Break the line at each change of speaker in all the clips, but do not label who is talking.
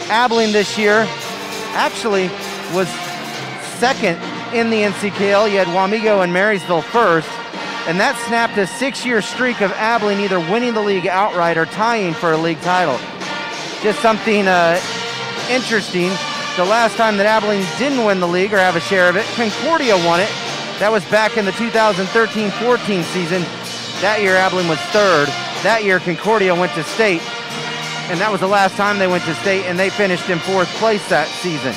Abilene this year actually was second in the NCKL. You had Wamego and Marysville first, and that snapped a 6-year streak of Abilene either winning the league outright or tying for a league title. Just something interesting. The last time that Abilene didn't win the league or have a share of it, Concordia won it. That was back in the 2013-14 season. That year Abilene was third. That year Concordia went to state, and that was the last time they went to state, and they finished in 4th place that season.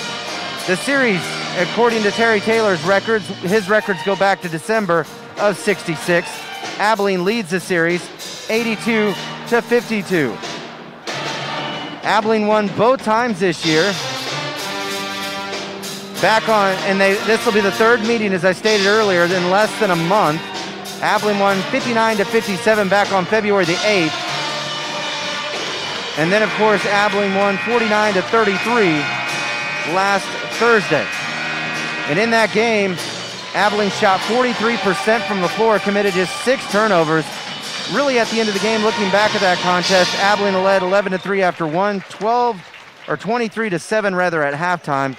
The series, according to Terry Taylor's records, his records go back to December of '66. Abilene leads the series 82-52. Abilene won both times this year. This will be the third meeting, as I stated earlier, in less than a month. Abilene won 59-57 back on February the 8th. And then, of course, Abilene won 49-33 last Thursday. And in that game, Abilene shot 43% from the floor, committed just 6 turnovers. Really, at the end of the game, looking back at that contest, Abilene led 11-3 after 23-7 rather at halftime.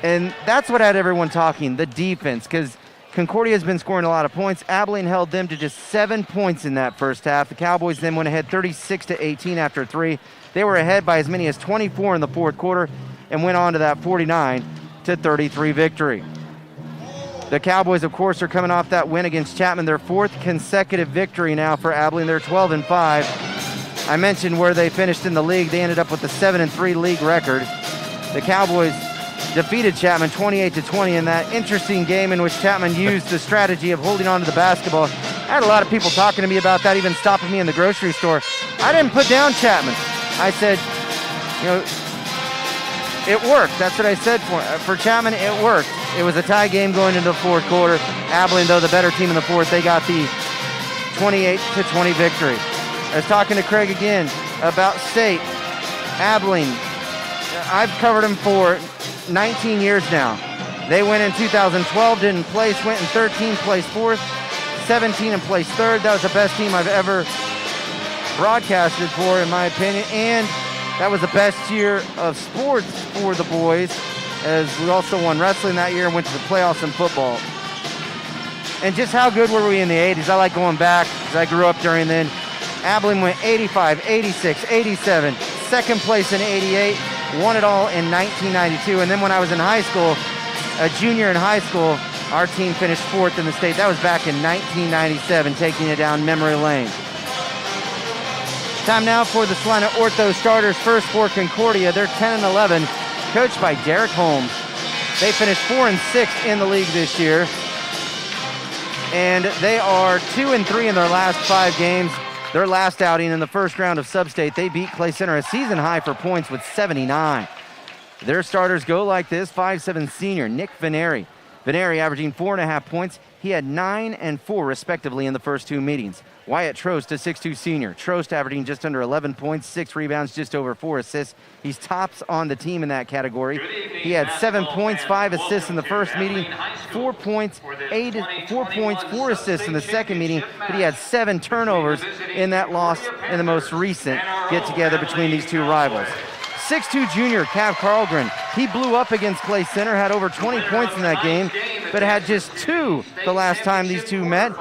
And that's what had everyone talking, the defense, because Concordia has been scoring a lot of points. Abilene held them to just 7 points in that first half. The Cowboys then went ahead 36-18 after 3. They were ahead by as many as 24 in the fourth quarter and went on to that 49-33 victory. The Cowboys, of course, are coming off that win against Chapman, their 4th consecutive victory now for Abilene. They're 12-5. I mentioned where they finished in the league. They ended up with a 7-3 league record. The Cowboys defeated Chapman 28-20 in that interesting game in which Chapman used the strategy of holding on to the basketball. I had a lot of people talking to me about that, even stopping me in the grocery store. I didn't put down Chapman. I said, it worked. That's what I said for Chapman. It worked. It was a tie game going into the fourth quarter. Abilene, though, the better team in the fourth, they got the 28-20 victory. I was talking to Craig again about state. Abilene, I've covered them for 19 years now. They went in 2012, didn't place, went in 13, placed 4th, 17 and placed 3rd. That was the best team I've ever broadcasted for, in my opinion, and that was the best year of sports for the boys, as we also won wrestling that year and went to the playoffs in football. And just how good were we in the 80s? I like going back because I grew up during then. Abilene went 85, 86, 87, second place in 88, won it all in 1992. And then when I was in high school, a junior in high school, our team finished 4th in the state. That was back in 1997, taking it down memory lane. Time now for the Salina Ortho starters. First for Concordia, they're 10-11, coached by Derek Holmes. They finished 4-6 in the league this year, and they are 2-3 in their last 5 games. Their last outing in the first round of Substate, they beat Clay Center, a season high for points, with 79. Their starters go like this: 5'7" senior Nick Veneri. Veneri averaging 4.5 points. He had 9 and 4 respectively in the first 2 meetings. Wyatt Trost, a 6'2" senior. Trost averaging just under 11 points, 6 rebounds, just over 4 assists. He's tops on the team in that category. He had 7 points, 5 assists in the first meeting, 4 points, 4 assists in the second meeting, but he had 7 turnovers in that loss in the most recent get-together between these two rivals. 6'2" junior Cav Carlgren. He blew up against Clay Center, had over 20 points in that game, but had just 2 the last time these two met.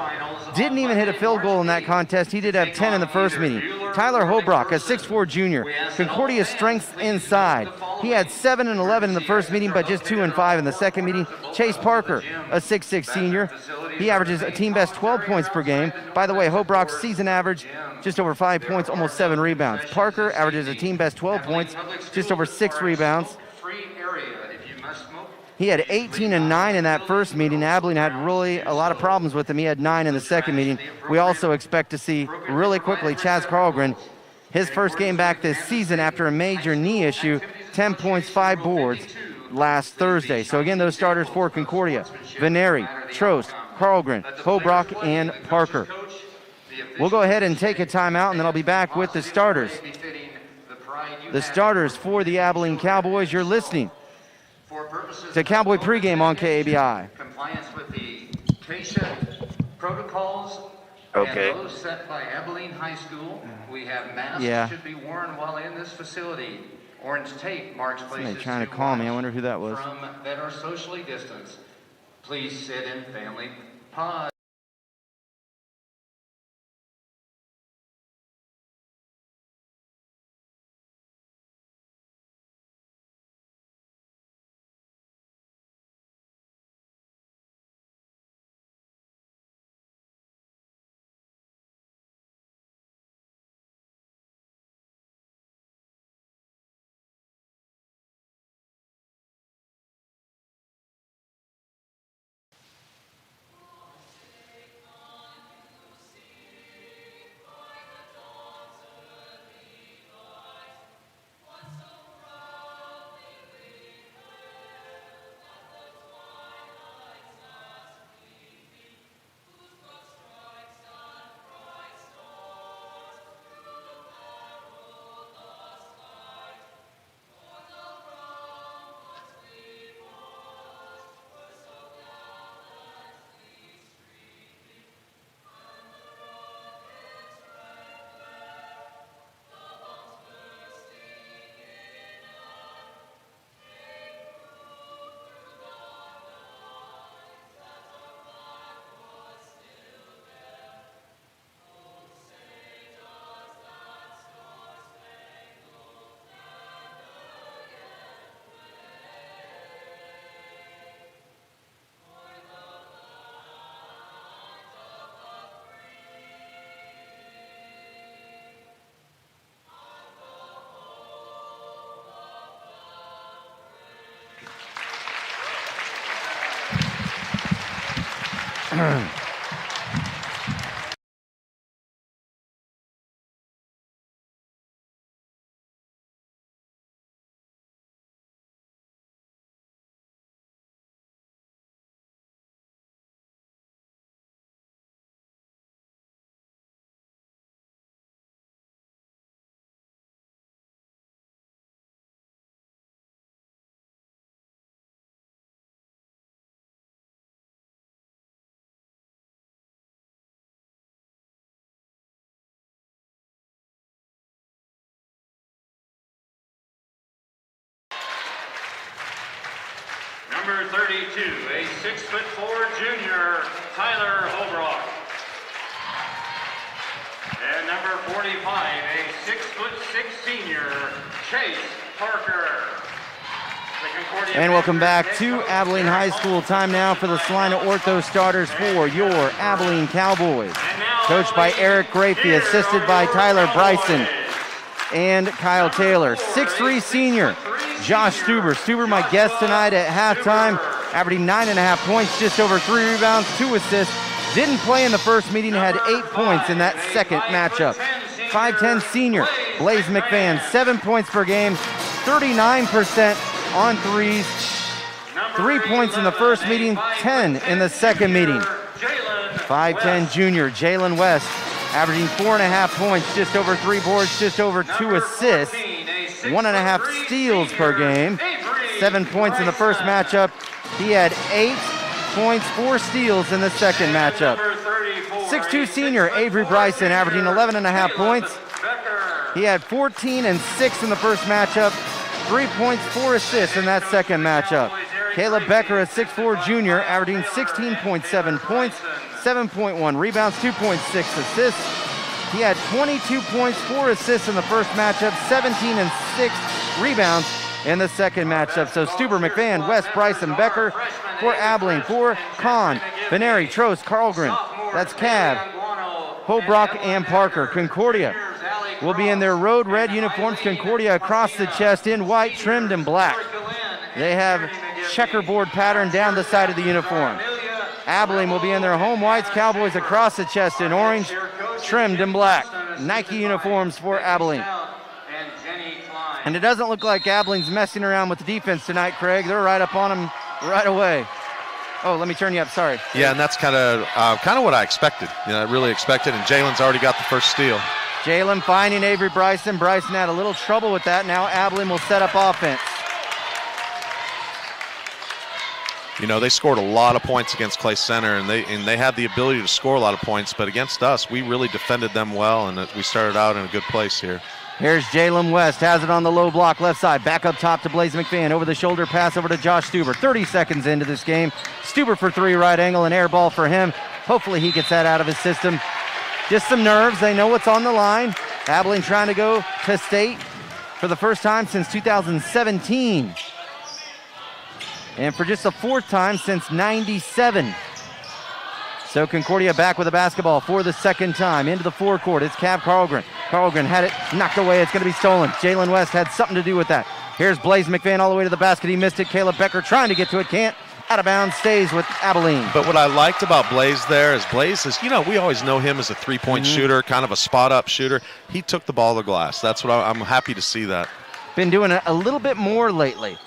Didn't even hit a field goal in that contest. He did have 10 in the first meeting. Tyler Hobrock, a 6'4" junior. Concordia's strength inside. He had 7 and 11 in the first meeting, but just 2 and 5 in the second meeting. Chase Parker, a 6'6" senior. He averages a team best 12 points per game. By the way, Hobrock's season average, just over 5 points, almost 7 rebounds. Parker averages a team best 12 points, just over 6 rebounds. He had 18 and 9 in that first meeting. Abilene had really a lot of problems with him. He had 9 in the second meeting. We also expect to see really quickly Chaz Carlgren, his first game back this season after a major knee issue, 10 points, 5 boards last Thursday. So again, those starters for Concordia: Veneri, Trost, Carlgren, Hobrock, and Parker. We'll go ahead and take a timeout, and then I'll be back with the starters. The starters for the Abilene Cowboys. You're listening to Cowboy Pregame on KABI.
Compliance with the CASA protocols and those set by Abilene High School. We have masks should be worn while in this facility. Orange tape marks places
Somebody trying to call me. I wonder who that was.
from that are socially distanced. Please sit in family pod. Number 32, a 6'4" junior, Tyler Holbrook. And number 45, a 6'6" senior, Chase Parker.
And welcome back to Abilene High School. Time now for the Salina Ortho starters for your Abilene Cowboys. Coached by Eric Grapey, assisted by Tyler Bryson and Kyle Taylor. 6'3" senior, Josh Stuber. Stuber, my guest tonight at halftime, averaging 9.5 points, just over 3 rebounds, 2 assists. Didn't play in the first meeting, had 8 points in that second matchup. 5'10" senior, Blaze McVan, 7 points per game, 39% on threes. 3 points in the first meeting, 10 in the second meeting. 5'10" junior, Jalen West, averaging 4.5 points, just over 3 boards, just over 2 assists. 1.5 steals per game. 7 points in the first matchup. He had 8 points, 4 steals in the second matchup. 6'2" senior, Avery Bryson, averaging 11.5 points. He had 14 and 6 in the first matchup. 3 points, 4 assists in that second matchup. Caleb Becker, a 6'4" junior, averaging 16.7 points, 7.1 rebounds, 2.6 assists. He had 22 points, 4 assists in the first matchup, 17 and 6 rebounds in the second matchup. So Stuber, McVan, West, Bryson, Becker for Abilene, for Kahn, Veneri, Trost, Carlgren. That's Cav, Holbrook, and Parker. Concordia will be in their road red uniforms. Concordia across the chest in white, trimmed in black. They have checkerboard pattern down the side of the uniform. Abilene will be in their home whites. Cowboys across the chest in orange, trimmed in black. Nike uniforms for Abilene. And it doesn't look like Abilene's messing around with the defense tonight, Craig. They're right up on them right away. Oh, let me turn you up, sorry.
Yeah, and that's kind of what I expected. You know, I really expected, and Jalen's already got the first steal.
Jalen finding Avery Bryson. Bryson had a little trouble with that. Now Abilene will set up offense.
You know, they scored a lot of points against Clay Center, and they had the ability to score a lot of points, but against us, we really defended them well, and we started out in a good place here.
Here's Jalen West, has it on the low block left side. Back up top to Blaze McFan. Over the shoulder pass over to Josh Stuber. 30 seconds into this game. Stuber for three, right angle, and air ball for him. Hopefully he gets that out of his system. Just some nerves. They know what's on the line. Abilene trying to go to state for the first time since 2017. And for just the fourth time since 97. So Concordia back with the basketball for the second time. Into the forecourt, it's Cav Carlgren. Carlgren had it knocked away, it's gonna be stolen. Jalen West had something to do with that. Here's Blaze McFan all the way to the basket, he missed it. Caleb Becker trying to get to it, can't. Out of bounds, stays with Abilene.
But what I liked about Blaze there is Blaze is, we always know him as a three-point shooter, kind of a spot-up shooter. He took the ball to the glass. That's what I'm happy to see that.
Been doing it a little bit more lately.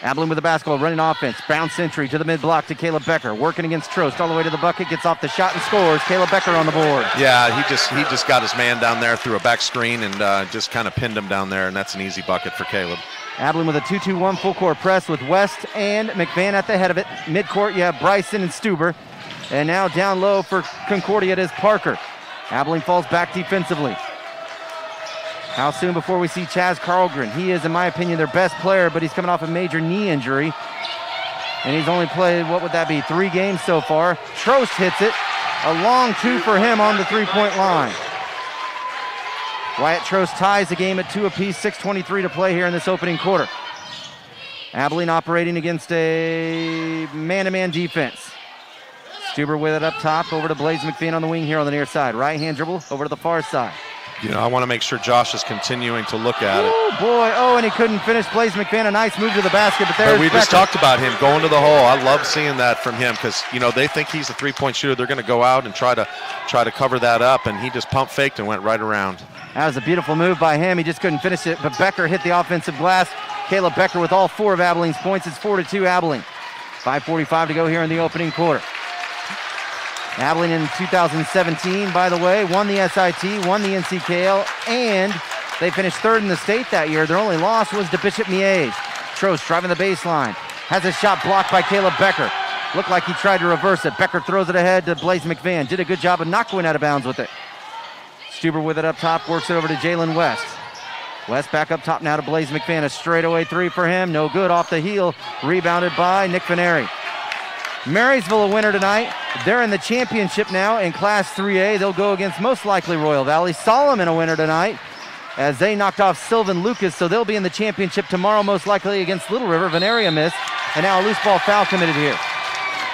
Abilene with the basketball, running offense. Bounce entry to the mid-block to Caleb Becker. Working against Trost all the way to the bucket. Gets off the shot and scores. Caleb Becker on the board.
Yeah, he just got his man down there through a back screen and just kind of pinned him down there, and that's an easy bucket for Caleb.
Abilene with a 2-2-1 full-court press with West and McVan at the head of it. Mid-court, you have Bryson and Stuber. And now down low for Concordia, it is Parker. Abilene falls back defensively. How soon before we see Chaz Carlgren? He is, in my opinion, their best player, but he's coming off a major knee injury. And he's only played, what would that be, 3 games so far. Trost hits it. A long two for him on the three-point line. Wyatt Trost ties the game at 2 apiece, 6:23 to play here in this opening quarter. Abilene operating against a man-to-man defense. Stuber with it up top, over to Blaze McFan on the wing here on the near side. Right-hand dribble over to the far side.
I want to make sure Josh is continuing to look at it.
Oh, boy. Oh, and he couldn't finish. Blaze McFan, a nice move to the basket, but there's
we
Becker.
just talked about him going to the hole. I love seeing that from him because, they think he's a three-point shooter. They're going to go out and try to cover that up, and he just pump faked and went right around.
That was a beautiful move by him. He just couldn't finish it, but Becker hit the offensive glass. Caleb Becker with all 4 of Abilene's points. It's 4-2 Abilene. 5:45 to go here in the opening quarter. Abilene in 2017, by the way, won the SIT, won the NCKL, and they finished 3rd in the state that year. Their only loss was to Bishop Miege. Trost driving the baseline. Has a shot blocked by Caleb Becker. Looked like he tried to reverse it. Becker throws it ahead to Blaze McVan. Did a good job of not going out of bounds with it. Stuber with it up top, works it over to Jalen West. West back up top now to Blaze McVan. A straightaway 3 for him. No good, off the heel. Rebounded by Nick Veneri. Marysville a winner tonight. They're in the championship now in Class 3A. They'll go against most likely Royal Valley. Solomon a winner tonight as they knocked off Sylvan Lucas, so they'll be in the championship tomorrow most likely against Little River. Veneria missed, and now a loose ball foul committed here.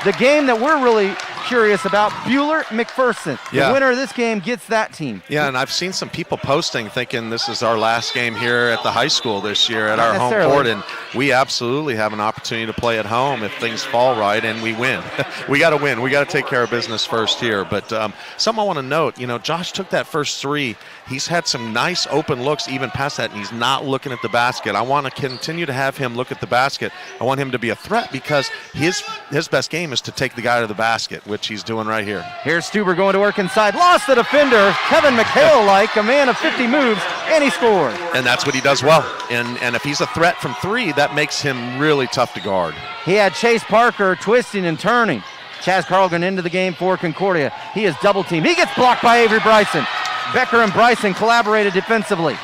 The game that we're really curious about, Buhler-McPherson. The winner of this game gets that team.
Yeah, and I've seen some people posting thinking this is our last game here at the high school this year at
Not
our home court, and we absolutely have an opportunity to play at home if things fall right and we win. We got to win. We got to take care of business first here. But something I want to note, Josh took that first 3. He's had some nice open looks even past that, and he's not looking at the basket. I want to continue to have him look at the basket. I want him to be a threat because his best game is to take the guy to the basket, which he's doing right here.
Here's Stuber going to work inside. Lost the defender. Kevin McHale-like, a man of 50 moves, and he scored.
And that's what he does well. And if he's a threat from 3, that makes him really tough to guard.
He had Chase Parker twisting and turning. Chaz Carlgren into the game for Concordia. He is double teamed. He gets blocked by Avery Bryson. Becker and Bryson collaborated defensively.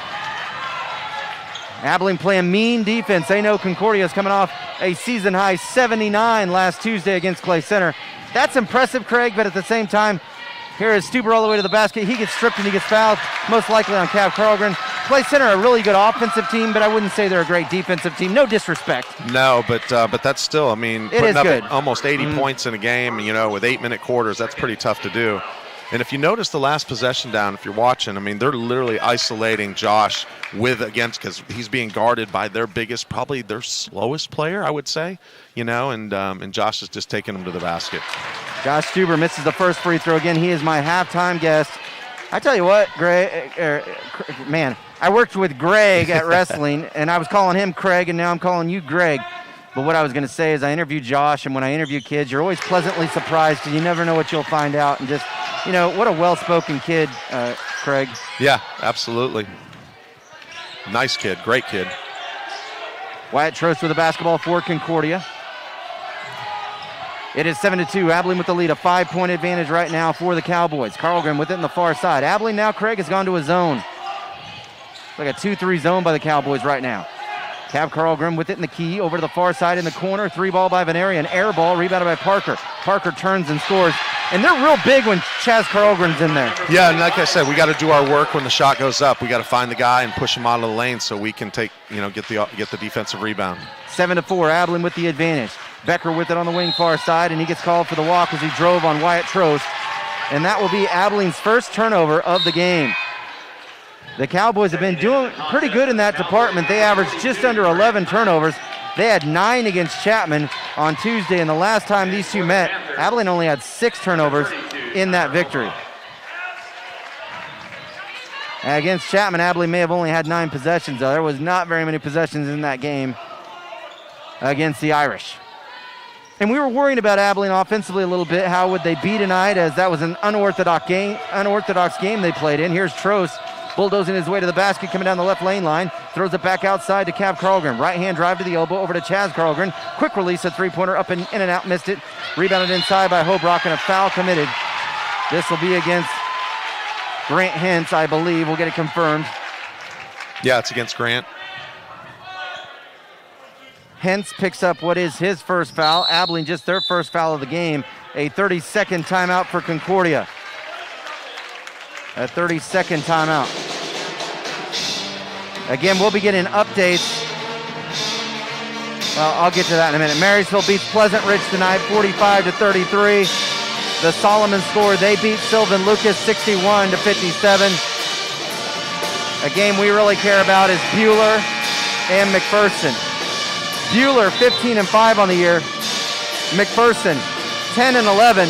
Abilene playing mean defense. They know Concordia is coming off a season-high 79 last Tuesday against Clay Center. That's impressive, Craig, but at the same time, here is Stuber all the way to the basket. He gets stripped and he gets fouled, most likely on Cav Carlgren. Clay Center, a really good offensive team, but I wouldn't say they're a great defensive team. No disrespect.
No, but that's still, putting up
good.
Almost 80 points in a game, with 8-minute quarters, that's pretty tough to do. And if you notice the last possession down, if you're watching, they're literally isolating Josh because he's being guarded by their biggest, probably their slowest player, I would say, and Josh is just taking him to the basket.
Josh Stuber misses the first free throw again. He is my halftime guest. I tell you what, Greg, I worked with Greg at wrestling, and I was calling him Craig, and now I'm calling you Greg. But what I was going to say is I interview Josh, and when I interview kids, you're always pleasantly surprised because you never know what you'll find out. And just, what a well-spoken kid, Craig.
Yeah, absolutely. Nice kid, great kid.
Wyatt Trost with the basketball for Concordia. It is 7-2. Abilene with the lead, a 5-point advantage right now for the Cowboys. Carlgren with it in the far side. Abilene now, Craig, has gone to a zone. Like a 2-3 zone by the Cowboys right now. Cav Carlgren with it in the key, over to the far side in the corner. 3-ball by Veneri, an air ball, rebounded by Parker. Parker turns and scores. And they're real big when Chaz Carlgren's in there.
Yeah, and like I said, we got to do our work when the shot goes up. We got to find the guy and push him out of the lane so we can take, get the defensive rebound.
7-4, Abilene with the advantage. Becker with it on the wing far side, and he gets called for the walk as he drove on Wyatt Trost. And that will be Abilene's first turnover of the game. The Cowboys have been doing pretty good in that department. They averaged just under 11 turnovers. They had 9 against Chapman on Tuesday, and the last time these two met, Abilene only had 6 turnovers in that victory. Against Chapman, Abilene may have only had 9 possessions, though. There was not very many possessions in that game against the Irish. And we were worried about Abilene offensively a little bit. How would they be tonight, as that was an unorthodox game they played in. Here's Trost bulldozing his way to the basket, coming down the left lane line. Throws it back outside to Cav Carlgren. Right-hand drive to the elbow, over to Chaz Carlgren. Quick release, a three-pointer up and in and out, missed it. Rebounded inside by Hobrock, and a foul committed. This will be against Grant Hentz, I believe. We'll get it confirmed.
Yeah, it's against Grant.
Hentz picks up what is his first foul. Abilene just their first foul of the game. A 30-second timeout for Concordia. A 30-second timeout. Again, we'll be getting updates. Well, I'll get to that in a minute. Marysville beats Pleasant Ridge tonight, 45-33. The Solomon score, they beat Sylvan Lucas 61-57. A game we really care about is Buhler and McPherson. Buhler 15-5 on the year. McPherson 10-11,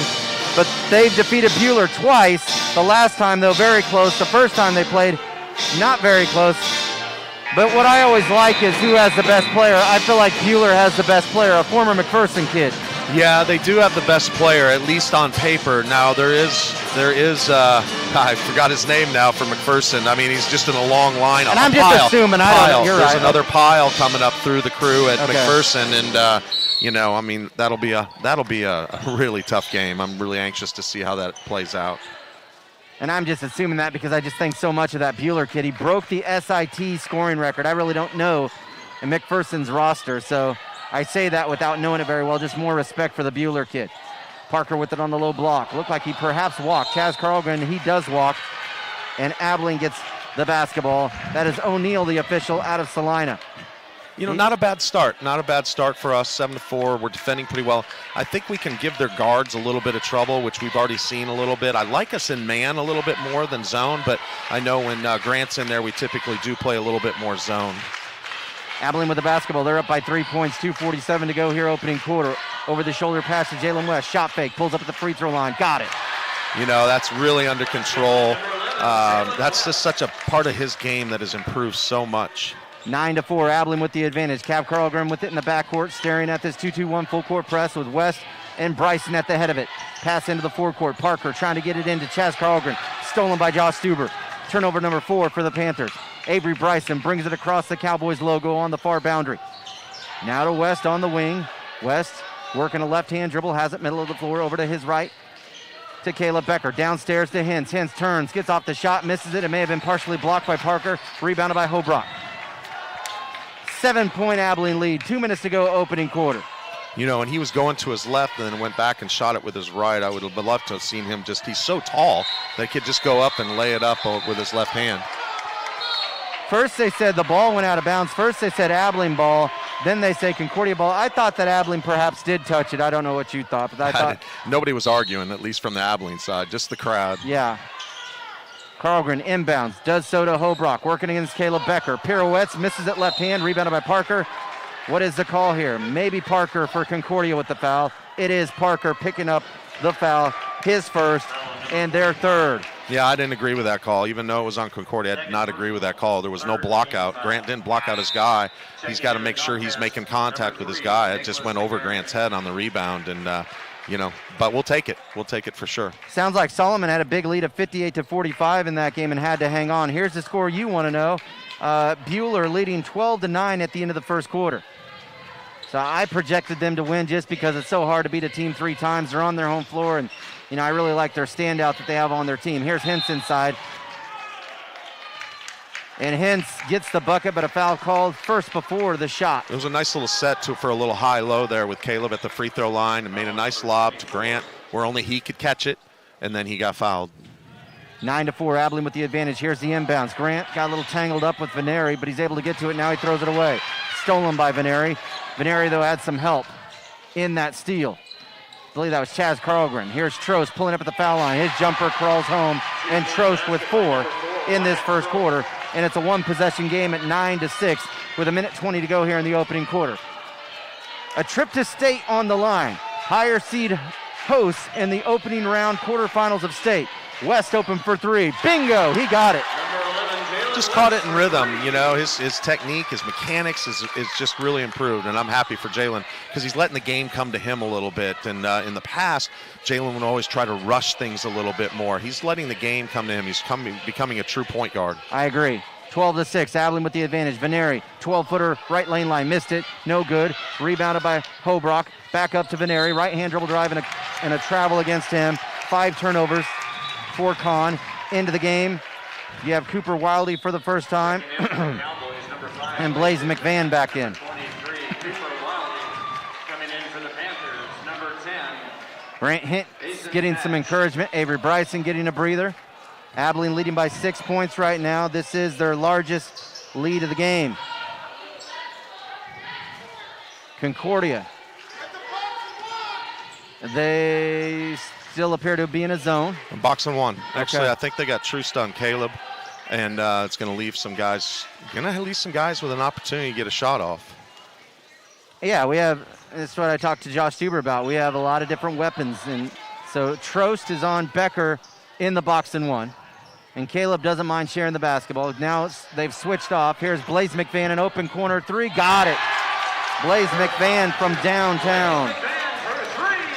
but they've defeated Buhler twice. The last time, though, very close. The first time they played, not very close. But what I always like is who has the best player. I feel like Buhler has the best player, a former McPherson kid.
Yeah, they do have the best player, at least on paper. Now, there is I forgot his name now for McPherson. I mean, he's just in a long line.
And I'm just assuming,
There's another pile coming up through the crew at McPherson, and I mean, that'll be a really tough game. I'm really anxious to see how that plays out.
And I'm just assuming that because I just think so much of that Buhler kid. He broke the SIT scoring record. I really don't know in McPherson's roster, so I say that without knowing it very well. Just more respect for the Buhler kid. Parker with it on the low block. Looked like he perhaps walked. Chaz Carlgren, he does walk. And Abilene gets the basketball. That is O'Neal, the official, out of Salina.
Not a bad start. Not a bad start for us, 7-4. We're defending pretty well. I think we can give their guards a little bit of trouble, which we've already seen a little bit. I like us in man a little bit more than zone, but I know when Grant's in there, we typically do play a little bit more zone.
Abilene with the basketball. They're up by 3 points, 2:47 to go here, opening quarter. Over the shoulder pass to Jalen West. Shot fake, pulls up at the free throw line. Got it.
That's really under control. That's just such a part of his game that has improved so much.
9-4, Abilene with the advantage. Cav Carlgren with it in the backcourt, staring at this 2-2-1 full court press with West and Bryson at the head of it. Pass into the forecourt. Parker trying to get it into Chaz Carlgren. Stolen by Josh Stuber. Turnover number 4 for the Panthers. Avery Bryson brings it across the Cowboys logo on the far boundary. Now to West on the wing. West working a left-hand dribble, has it middle of the floor, over to his right to Caleb Becker. Downstairs to Hentz. Hentz turns, gets off the shot, misses it. It may have been partially blocked by Parker. Rebounded by Hobrock. 7-point Abilene lead. 2 minutes to go, opening quarter.
And he was going to his left and then went back and shot it with his right. I would have loved to have seen him he's so tall that he could just go up and lay it up with his left hand.
First they said the ball went out of bounds. First they said Abilene ball. Then they say Concordia ball. I thought that Abilene perhaps did touch it. I don't know what you thought, but I thought...
Nobody was arguing, at least from the Abilene side, just the crowd.
Yeah. Carlgren inbounds, does so to Hobrock, working against Caleb Becker. Pirouettes, misses it left hand, rebounded by Parker. What is the call here? Maybe Parker for Concordia with the foul. It is Parker picking up the foul, his first and their third.
Yeah, I didn't agree with that call. Even though it was on Concordia, I did not agree with that call. There was no block out. Grant didn't block out his guy. He's got to make sure he's making contact with his guy. It just went over Grant's head on the rebound, and but we'll take it. We'll take it for sure.
Sounds like Solomon had a big lead of 58-45 in that game and had to hang on. Here's the score you want to know. Buhler leading 12-9 at the end of the first quarter. So I projected them to win just because it's so hard to beat a team 3 times. They're on their home floor, and I really like their standout that they have on their team. Here's Hintz inside. And Hintz gets the bucket, but a foul called first before the shot.
It was a nice little set for a little high-low there with Caleb at the free throw line and made a nice lob to Grant where only he could catch it, and then he got fouled.
9-4, Abilene with the advantage. Here's the inbounds. Grant got a little tangled up with Veneri, but he's able to get to it. Now he throws it away. Stolen by Veneri. Veneri, though, had some help in that steal. I believe that was Chaz Carlgren. Here's Trost pulling up at the foul line. His jumper crawls home, and Trost with 4 in this first quarter. And it's a one-possession game at 9-6 with 1:20 to go here in the opening quarter. A trip to state on the line. Higher seed hosts in the opening round quarterfinals of state. West open for 3. Bingo! He got it.
Just caught it in rhythm. His technique, his mechanics is just really improved, and I'm happy for Jalen because he's letting the game come to him a little bit. And in the past, Jalen would always try to rush things a little bit more. He's letting the game come to him. He's becoming a true point guard.
I agree. 12-6, Abilene with the advantage. Veneri, 12-footer, right lane line, missed it, no good. Rebounded by Hobrock, back up to Veneri, right-hand dribble drive and a travel against him. 5 turnovers for Con. Into the game, you have Cooper Wildy for the first time, and Blaze McVan back in.
23, Cooper Wildy coming in for the Panthers, number 10.
Grant Hintz getting some encouragement. Avery Bryson getting a breather. Abilene leading by 6 points right now. This is their largest lead of the game. Concordia. They still appear to be in a zone.
Box and 1. Actually,
Okay.
I think they got Troost on Caleb, and it's going to leave some guys. With an opportunity to get a shot off.
Yeah, that's what I talked to Josh Stuber about. We have a lot of different weapons. And so Trost is on Becker in the box and 1. And Caleb doesn't mind sharing the basketball. Now they've switched off. Here's Blaze McVan, an open corner 3. Got it. Blaze McVan from downtown.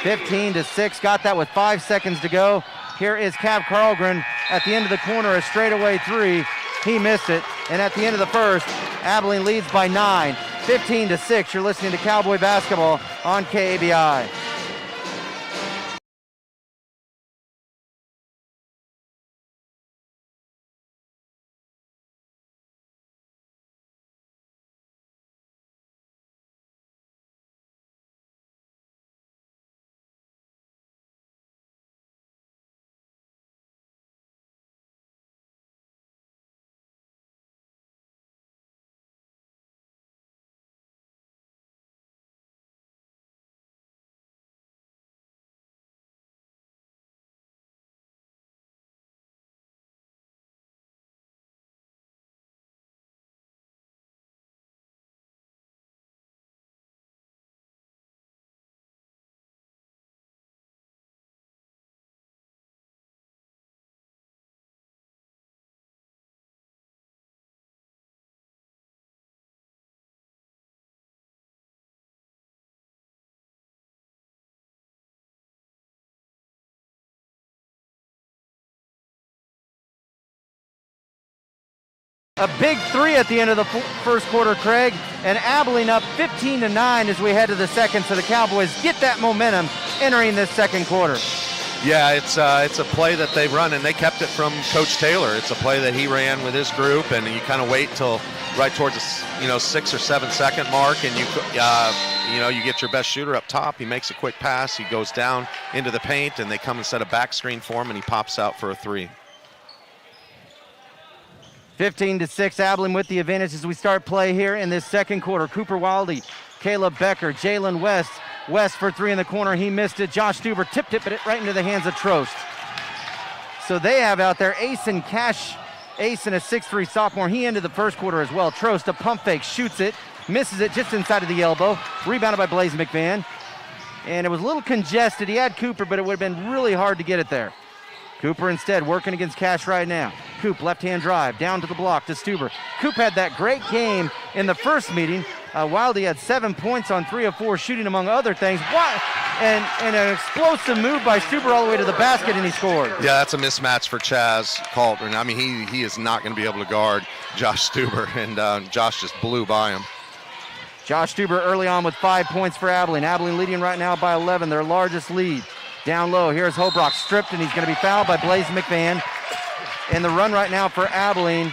15-6. Got that with 5 seconds to go. Here is Cav Carlgren at the end of the corner, a straightaway 3. He missed it. And at the end of the first, Abilene leads by 9. 15-6. You're listening to Cowboy Basketball on KABI. A big 3 at the end of the first quarter, Craig, and Abilene up 15-9 as we head to the second. So the Cowboys get that momentum entering this second quarter.
Yeah, it's a play that they run, and they kept it from Coach Taylor. It's a play that he ran with his group, and you kind of wait till right towards the 6 or 7 second mark, and you get your best shooter up top. He makes a quick pass. He goes down into the paint, and they come and set a back screen for him, and he pops out for a 3.
15-6, Abilene with the advantage as we start play here in this second quarter. Cooper Wildy, Caleb Becker, Jalen West. West for 3 in the corner. He missed it. Josh Stuber tipped it, but it right into the hands of Trost. So they have out there Asen Cash. Asen, a 6'3 sophomore. He ended the first quarter as well. Trost, a pump fake, shoots it, misses it just inside of the elbow. Rebounded by Blaze McVan. And it was a little congested. He had Cooper, but it would have been really hard to get it there. Cooper instead working against Cash right now. Coop, left-hand drive, down to the block to Stuber. Coop had that great game in the first meeting. Wildy had 7 points on 3 of 4 shooting, among other things. And an explosive move by Stuber all the way to the basket, and he scored.
Yeah, that's a mismatch for Chaz Carlgren. I mean, he is not going to be able to guard Josh Stuber, and Josh just blew by him.
Josh Stuber early on with 5 points for Abilene. Abilene leading right now by 11, their largest lead. Down low, here's Hobrock stripped, and he's going to be fouled by Blaze McVan. And the run right now for Abilene,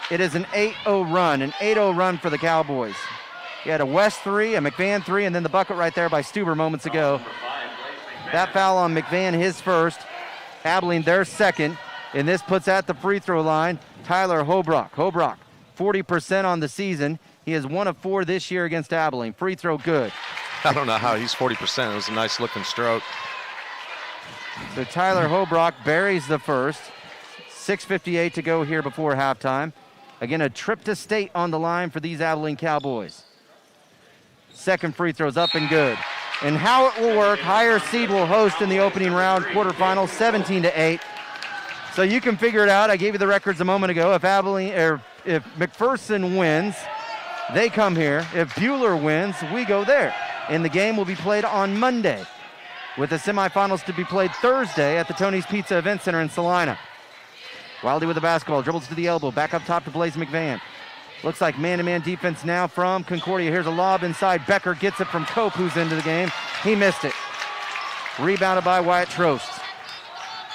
it is an 8-0 run for the Cowboys. You had a West 3, a McVan 3, and then the bucket right there by Stuber moments ago. That foul on McVan, his first. Abilene, their second. And this puts at the free throw line Tyler Hobrock. Hobrock, 40% on the season. He is 1 of 4 this year against Abilene. Free throw good.
I don't know how he's 40%. It was a nice looking stroke.
So Tyler Hobrock buries the first. 6:58 to go here before halftime. Again, a trip to state on the line for these Abilene Cowboys. Second free throw's up and good. And how it will work, higher seed will host in the opening round quarterfinals, 17-8. So you can figure it out. I gave you the records a moment ago. If McPherson wins, they come here. If Bueller wins, we go there. And the game will be played on Monday, with the semifinals to be played Thursday at the Tony's Pizza Event Center in Salina. Wildy with the basketball, dribbles to the elbow, back up top to Blaze McVan. Looks like man-to-man defense now from Concordia. Here's a lob inside. Becker gets it from Cope, who's into the game. He missed it. Rebounded by Wyatt Trost.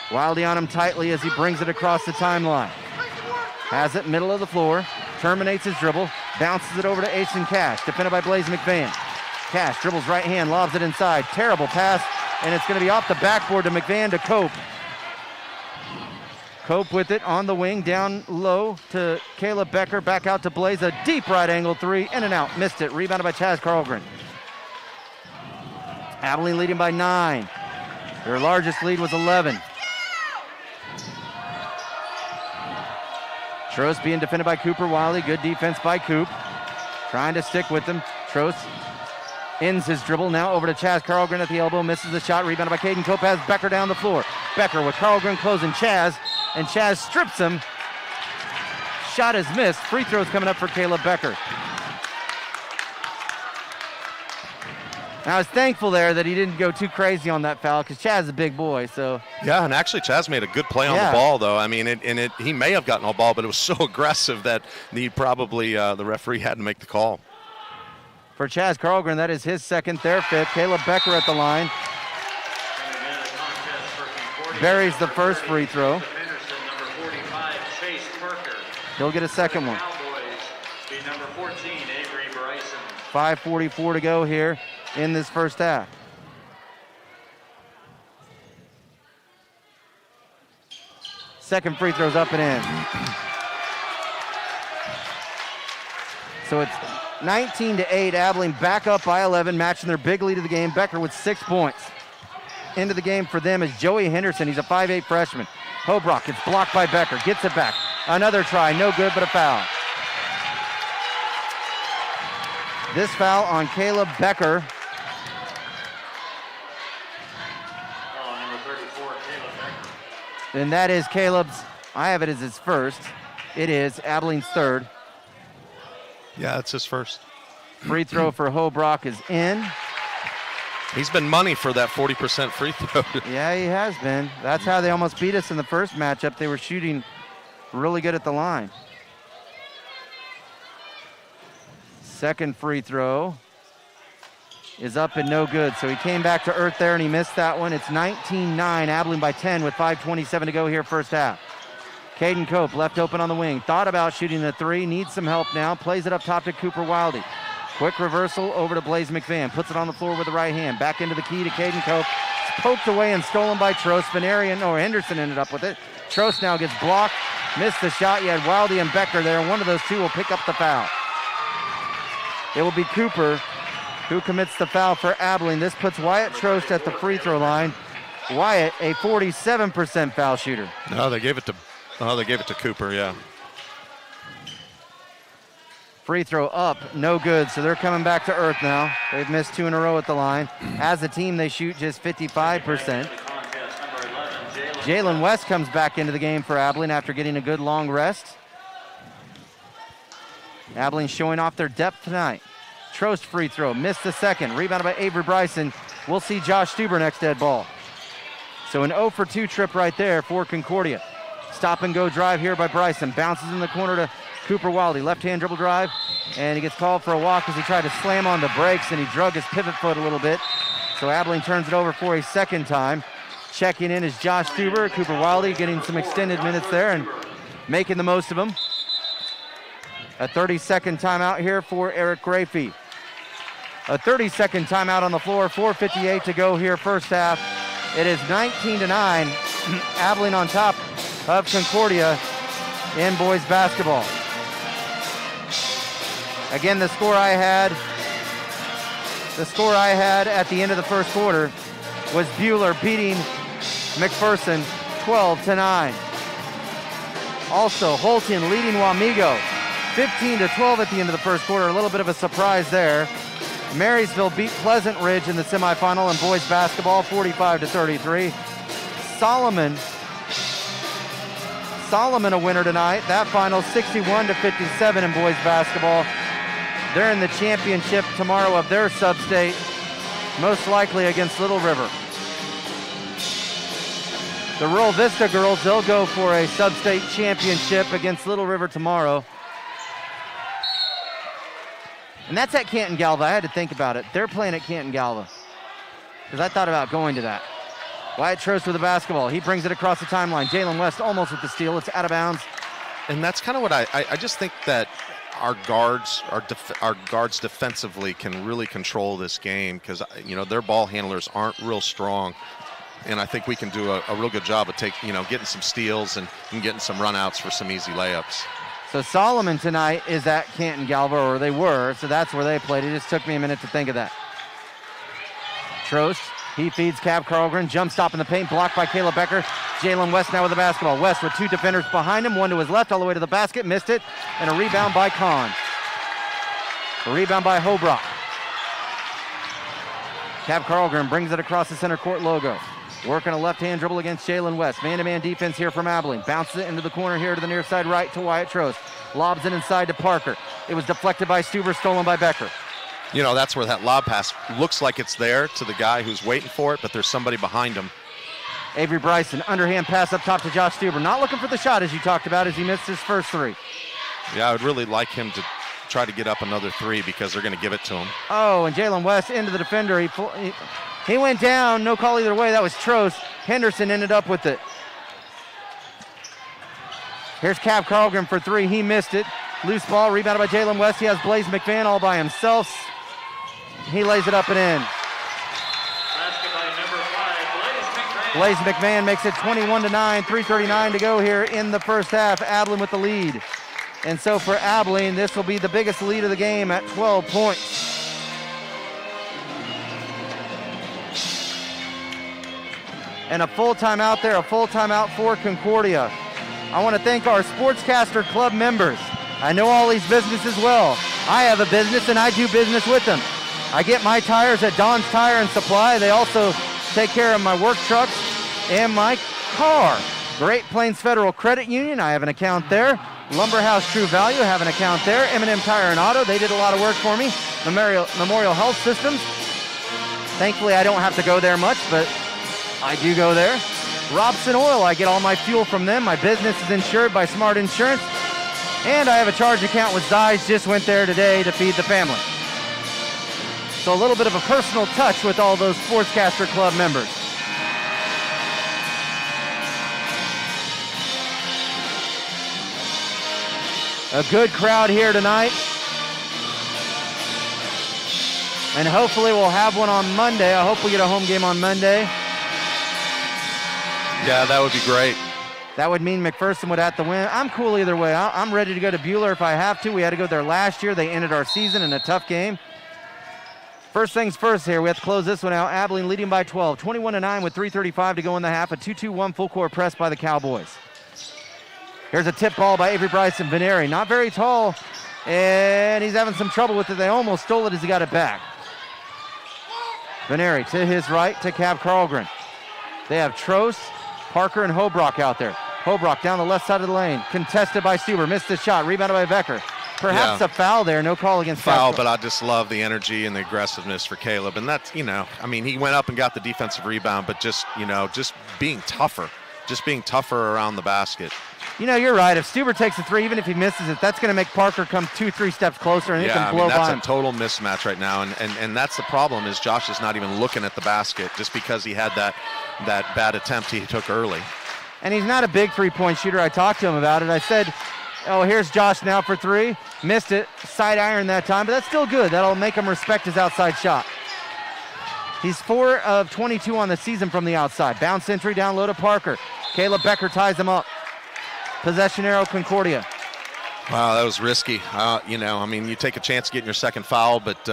Wildy on him tightly as he brings it across the timeline. Has it middle of the floor, terminates his dribble, bounces it over to Asen Cash, defended by Blaze McVan. Cash dribbles right hand, lobs it inside. Terrible pass, and it's going to be off the backboard to McVan to Cope. Cope with it on the wing, down low to Caleb Becker, back out to Blaze. A deep right angle three, in and out, missed it. Rebounded by Chaz Carlgren. Abilene leading by 9. Their largest lead was 11. Trost being defended by Cooper Wiley. Good defense by Coop. Trying to stick with him. Trost ends his dribble. Now over to Chaz Carlgren at the elbow. Misses the shot. Rebounded by Caden Cope. Has Becker down the floor. Becker with Carlgren closing Chaz. And Chaz strips him. Shot is missed. Free throws coming up for Caleb Becker. I was thankful there that he didn't go too crazy on that foul because Chaz is a big boy. So
yeah, and actually Chaz made a good play on the ball, though. I mean, he may have gotten a ball, but it was so aggressive that he probably the referee had to make the call.
For Chaz Carlgren, that is his second, their fifth. Caleb Becker at the line. Buries the first free throw. He'll get a second one. 5:44 to go here in this first half. Second free throw's up and in. So it's 19-8. Abilene back up by 11, matching their big lead of the game. Becker with 6 points. Into the game for them is Joey Henderson. He's a 5'8 freshman. Hobrock gets blocked by Becker. Gets it back. Another try. No good, but a foul. This foul on Caleb Becker.
Number 34, Caleb Becker.
And that is Caleb's, I have it as his first. It is Abilene's third.
Yeah, it's his first.
Free throw for Hobrock is in.
He's been money for that 40% free throw.
Yeah, he has been. That's how they almost beat us in the first matchup. They were shooting really good at the line. Second free throw is up and no good. So he came back to earth there and he missed that one. It's 19-9, Abilene by 10 with 5:27 to go here first half. Caden Cope left open on the wing. Thought about shooting the three, needs some help now. Plays it up top to Cooper Wildy. Quick reversal over to Blaze McVan. Puts it on the floor with the right hand. Back into the key to Caden Cope. It's poked away and stolen by Trost. Henderson ended up with it. Trost now gets blocked. Missed the shot. You had Wildy and Becker there. One of those two will pick up the foul. It will be Cooper who commits the foul for Abilene. This puts Wyatt Trost at the free throw line. Wyatt, a 47% foul shooter.
No, they gave it to Cooper, yeah.
Free throw up, no good, so they're coming back to earth now. They've missed 2 in a row at the line. As a team, they shoot just 55%. Jalen West comes back into the game for Abilene after getting a good long rest. Abilene showing off their depth tonight. Trost free throw, missed the second. Rebounded by Avery Bryson. We'll see Josh Stuber next dead ball. So an 0-for-2 trip right there for Concordia. Stop and go drive here by Bryson. Bounces in the corner to Cooper Wildy, left-hand dribble drive, and he gets called for a walk as he tried to slam on the brakes, and he drug his pivot foot a little bit. So Abilene turns it over for a second time. Checking in is Josh Stuber. Cooper Wildy getting some extended minutes there and making the most of them. A 30-second timeout here for Eric Grafey. A 30-second timeout on the floor, 4:58 to go here first half. It is 19-9, Abilene on top of Concordia in boys basketball. Again, the score I had at the end of the first quarter was Buhler beating McPherson 12-9. Also, Holton leading Wamego 15-12 at the end of the first quarter. A little bit of a surprise there. Marysville beat Pleasant Ridge in the semifinal in boys basketball 45-33. Solomon a winner tonight. That final 61-57 in boys basketball. They're in the championship tomorrow of their Substate, most likely against Little River. The Rural Vista girls, they'll go for a Substate championship against Little River tomorrow. And that's at Canton Galva. I had to think about it. They're playing at Canton Galva because I thought about going to that. Wyatt Trost with the basketball. He brings it across the timeline. Jalen West almost with the steal. It's out of bounds.
And that's kind of what I just think that our guards defensively can really control this game because, their ball handlers aren't real strong. And I think we can do a real good job of getting some steals and getting some runouts for some easy layups.
So Solomon tonight is at Canton Galva, or they were, so that's where they played. It just took me a minute to think of that. Trost, he feeds Cav Carlgren, jump stop in the paint, blocked by Caleb Becker. Jalen West now with the basketball. West with two defenders behind him, one to his left all the way to the basket, missed it, and a rebound by Kahn. A rebound by Hobrock. Cav Carlgren brings it across the center court logo. Working a left-hand dribble against Jalen West. Man-to-man defense here from Abilene. Bounces it into the corner here to the near side right to Wyatt Trost. Lobs it inside to Parker. It was deflected by Stuber, stolen by Becker.
That's where that lob pass looks like it's there to the guy who's waiting for it, but there's somebody behind him.
Avery Bryson, underhand pass up top to Josh Stuber. Not looking for the shot, as you talked about, as he missed his first three.
Yeah, I would really like him to try to get up another three because they're going to give it to him.
Oh, and Jalen West into the defender. He went down, no call either way. That was Trost. Henderson ended up with it. Here's Cav Carlgren for three. He missed it. Loose ball, rebounded by Jalen West. He has Blaze McMahon all by himself. He lays it up and in.
Basket by number 5,
Blaze McMahon makes it 21-9, 3:39 to go here in the first half. Abilene with the lead. And so for Abilene, this will be the biggest lead of the game at 12 points. And a full timeout there, a full timeout for Concordia. I want to thank our Sportscaster Club members. I know all these businesses well. I have a business and I do business with them. I get my tires at Don's Tire and Supply. They also take care of my work trucks and my car. Great Plains Federal Credit Union, I have an account there. Lumber House True Value, I have an account there. M&M Tire and Auto, they did a lot of work for me. Memorial Health Systems. Thankfully, I don't have to go there much, but I do go there. Robson Oil, I get all my fuel from them. My business is insured by Smart Insurance. And I have a charge account with Zeiss, just went there today to feed the family. So a little bit of a personal touch with all those Sportscaster Club members. A good crowd here tonight. And hopefully we'll have one on Monday. I hope we get a home game on Monday.
Yeah, that would be great.
That would mean McPherson would have to win. I'm cool either way. I'm ready to go to Buhler if I have to. We had to go there last year. They ended our season in a tough game. First things first here. We have to close this one out. Abilene leading by 12. 21-9 with 3:35 to go in the half. A 2-2-1 full court press by the Cowboys. Here's a tip ball by Avery Bryson. Veneri, not very tall, and he's having some trouble with it. They almost stole it as he got it back. Veneri to his right to Cav Carlgren. They have Trost, Parker, and Hobrock out there. Hobrock down the left side of the lane. Contested by Stuber. Missed the shot. Rebounded by Becker. Perhaps a foul there. No call against
foul, but I just love the energy and the aggressiveness for Caleb. And that's, he went up and got the defensive rebound, but just being tougher. Just being tougher around the basket.
You know, you're right. If Stuber takes a three, even if he misses it, that's going to make Parker come 2-3 steps closer, and it can blow by him.
That's a total mismatch right now, and that's the problem is Josh is not even looking at the basket just because he had that bad attempt he took early.
And he's not a big three-point shooter. I talked to him about it. I said, oh, here's Josh now for three. Missed it. Side iron that time, but that's still good. That'll make him respect his outside shot. He's 4 of 22 on the season from the outside. Bounce entry down low to Parker. Caleb Becker ties him up. Possession arrow, Concordia.
Wow, that was risky. You take a chance getting your second foul, but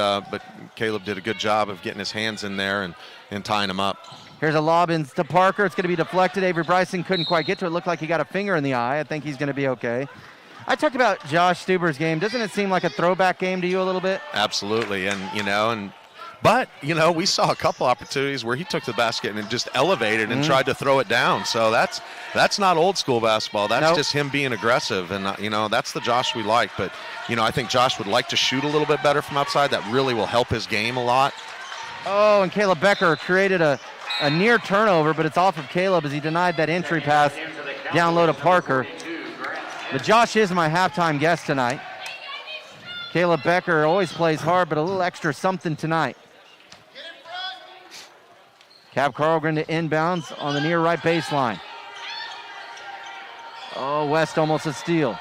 Caleb did a good job of getting his hands in there and tying him up.
Here's a lob in to Parker. It's going to be deflected. Avery Bryson couldn't quite get to it. Looked like he got a finger in the eye. I think he's going to be okay. I talked about Josh Stuber's game. Doesn't it seem like a throwback game to you a little bit?
Absolutely, But, we saw a couple opportunities where he took the basket and just elevated and tried to throw it down. So that's not old school basketball. That's just him being aggressive. And, that's the Josh we like. But, I think Josh would like to shoot a little bit better from outside. That really will help his game a lot.
Oh, and Caleb Becker created a near turnover, but it's off of Caleb as he denied that entry pass down low to Parker. But Josh is my halftime guest tonight. Caleb Becker always plays hard, but a little extra something tonight. Cab Carlgren to inbounds on the near right baseline. Oh, West almost a steal.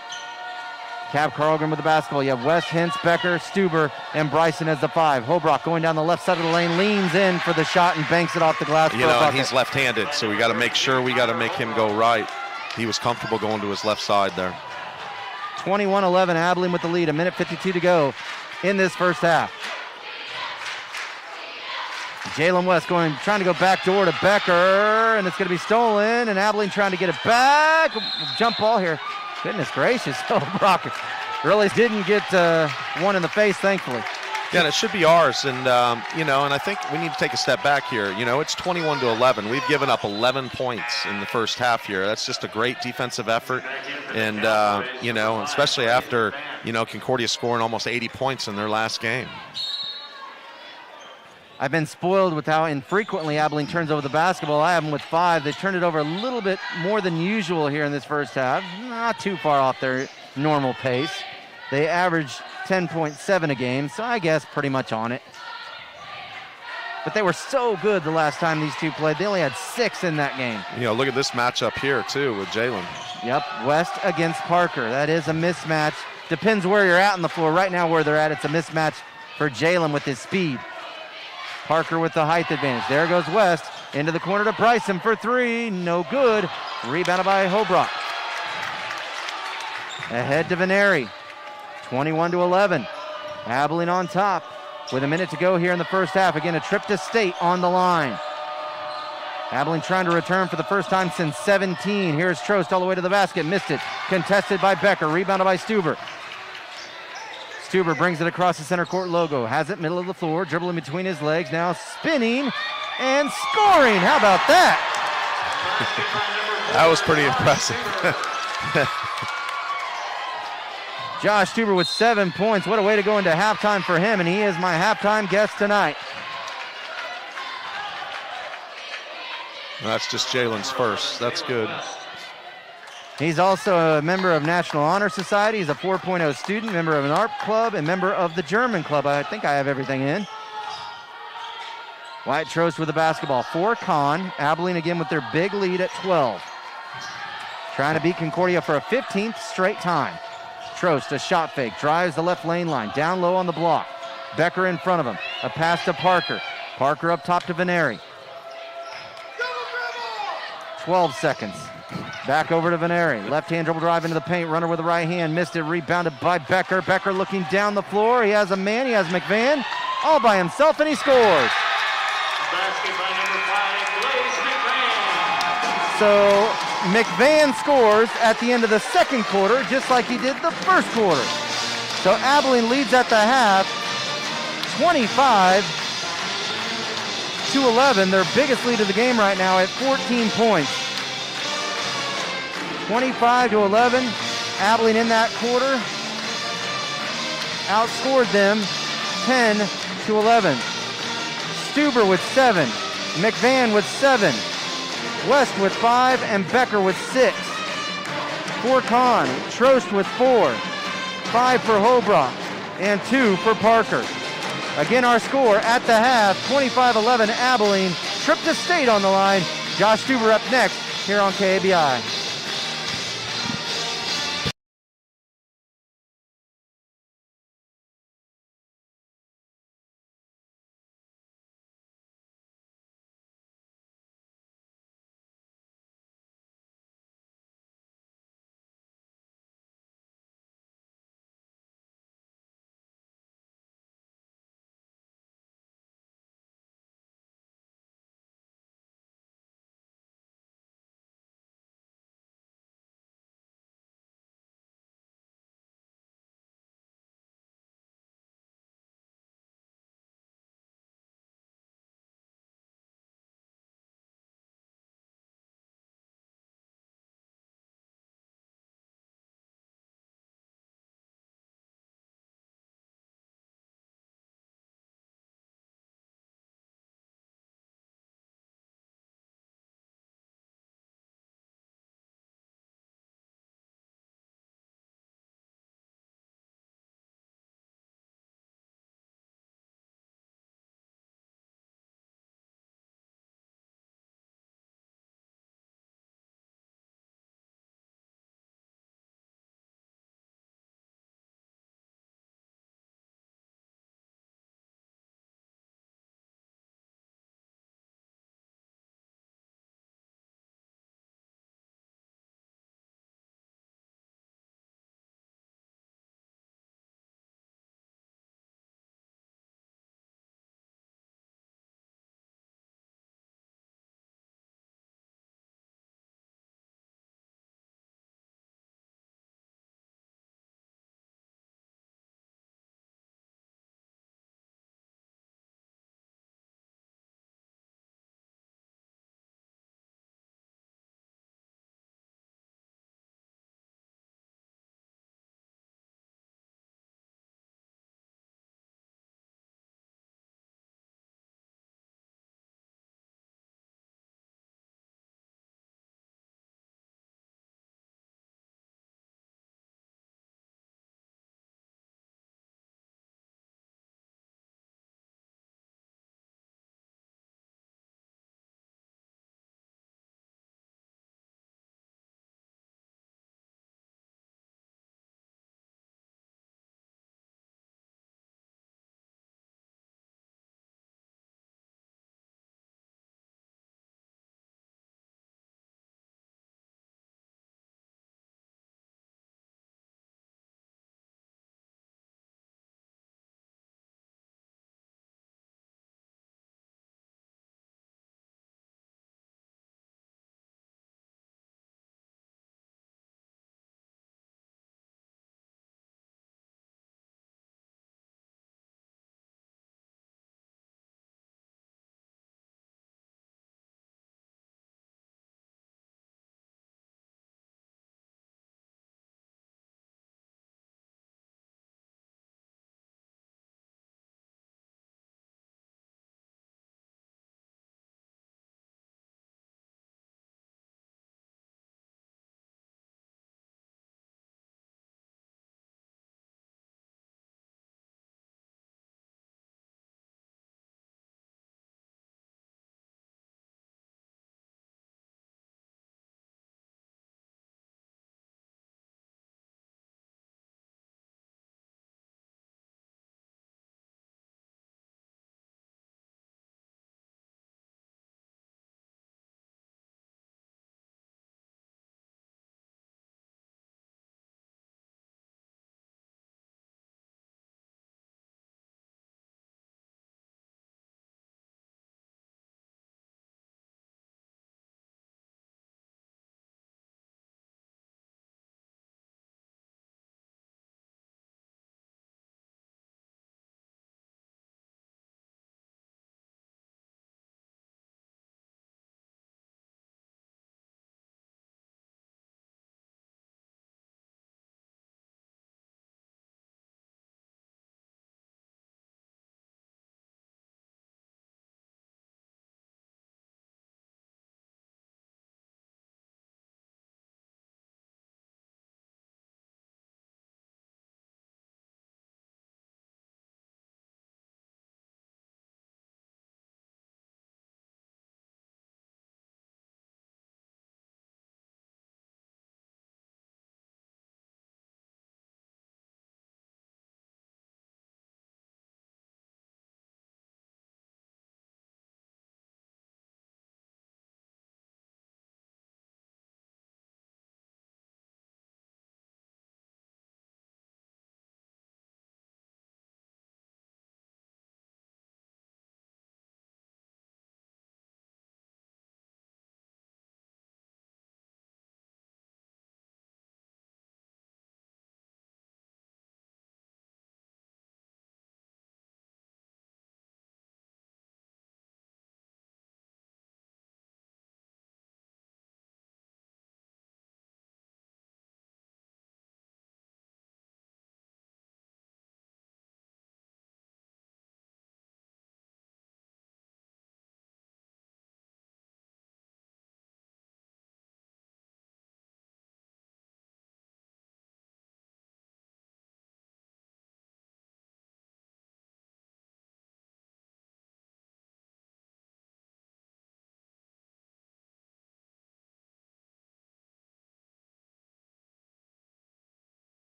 Cab Carlgren with the basketball. You have West, Hintz, Becker, Stuber, and Bryson as the 5. Hobrock going down the left side of the lane, leans in for the shot and banks it off the glass for a bucket.
He's left-handed, so we got to make sure we got to make him go right. He was comfortable going to his left side there.
21-11, Abilene with the lead. 1:52 to go in this first half. Jalen West trying to go back door to Becker, and it's going to be stolen, and Abilene trying to get it back. Jump ball here. Goodness gracious. Oh, Brock really didn't get one in the face, thankfully.
Yeah, and it should be ours, and and I think we need to take a step back here. It's 21-11. We've given up 11 points in the first half here. That's just a great defensive effort, and especially after Concordia scoring almost 80 points in their last game.
I've been spoiled with how infrequently Abilene turns over the basketball. I have them with 5. They turned it over a little bit more than usual here in this first half. Not too far off their normal pace. They averaged 10.7 a game, so I guess pretty much on it. But they were so good the last time these two played. They only had 6 in that game.
Look at this matchup here, too, with Jalen.
Yep, West against Parker. That is a mismatch. Depends where you're at on the floor. Right now where they're at, it's a mismatch for Jalen with his speed. Parker with the height advantage. There goes West into the corner to Bryson for 3. No good. Rebounded by Hobrock. Ahead to Veneri. 21-11. Abilene on top with a minute to go here in the first half. Again, a trip to state on the line. Abilene trying to return for the first time since 17. Here's Trost all the way to the basket. Missed it. Contested by Becker. Rebounded by Stuber. Stuber brings it across the center court logo. Has it middle of the floor. Dribbling between his legs. Now spinning and scoring. How about that?
That was pretty impressive.
Josh Stuber with 7 points. What a way to go into halftime for him, and he is my halftime guest tonight.
That's just Jalen's first. That's good.
He's also a member of National Honor Society. He's a 4.0 student, member of an art club, and member of the German club. I think I have everything in. Wyatt Trost with the basketball for Con. Abilene again with their big lead at 12. Trying to beat Concordia for a 15th straight time. Trost, a shot fake, drives the left lane line, down low on the block. Becker in front of him. A pass to Parker. Parker up top to Veneri. 12 seconds. Back over to Veneri. Left-hand dribble drive into the paint. Runner with the right hand. Missed it. Rebounded by Becker. Becker looking down the floor. He has a man. He has McVan all by himself, and he scores.
Basket by number 5, Blaze McVan.
So McVan scores at the end of the second quarter, just like he did the first quarter. So Abilene leads at the half, 25-11. Their biggest lead of the game right now at 14 points. 25-11. Abilene in that quarter outscored them 10-11. Stuber with 7, McVan with 7, West with 5, and Becker with 6. For Kahn, Trost with 4, 5 for Hobrock, and 2 for Parker. Again, our score at the half, 25-11 Abilene. Trip to state on the line. Josh Stuber up next here on KABI.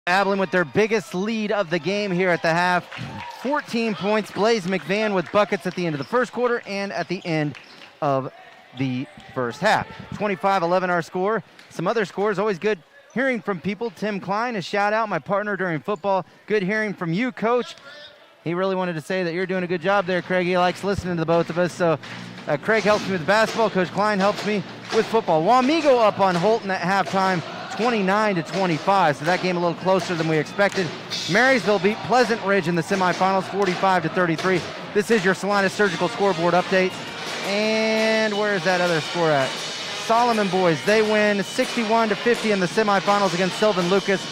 Abilene with their biggest lead of the game here at the half. 14 points. Blaze McVan with buckets at the end of the first quarter and at the end of the first half. 25-11 our score. Some other scores, always good hearing from people. Tim Klein, a shout out, my partner during football. Good hearing from you, Coach. He really wanted to say that you're doing a good job there, Craig. He likes listening to the both of us. So Craig helps me with basketball. Coach Klein helps me with football. Wamego up on Holton at halftime, 29-25. So that game a little closer than we expected. Marysville beat Pleasant Ridge in the semifinals, 45-33. This is your Salinas Surgical Scoreboard update. And where's that other score at? Solomon boys, they win 61-50 in the semifinals against Sylvan Lucas.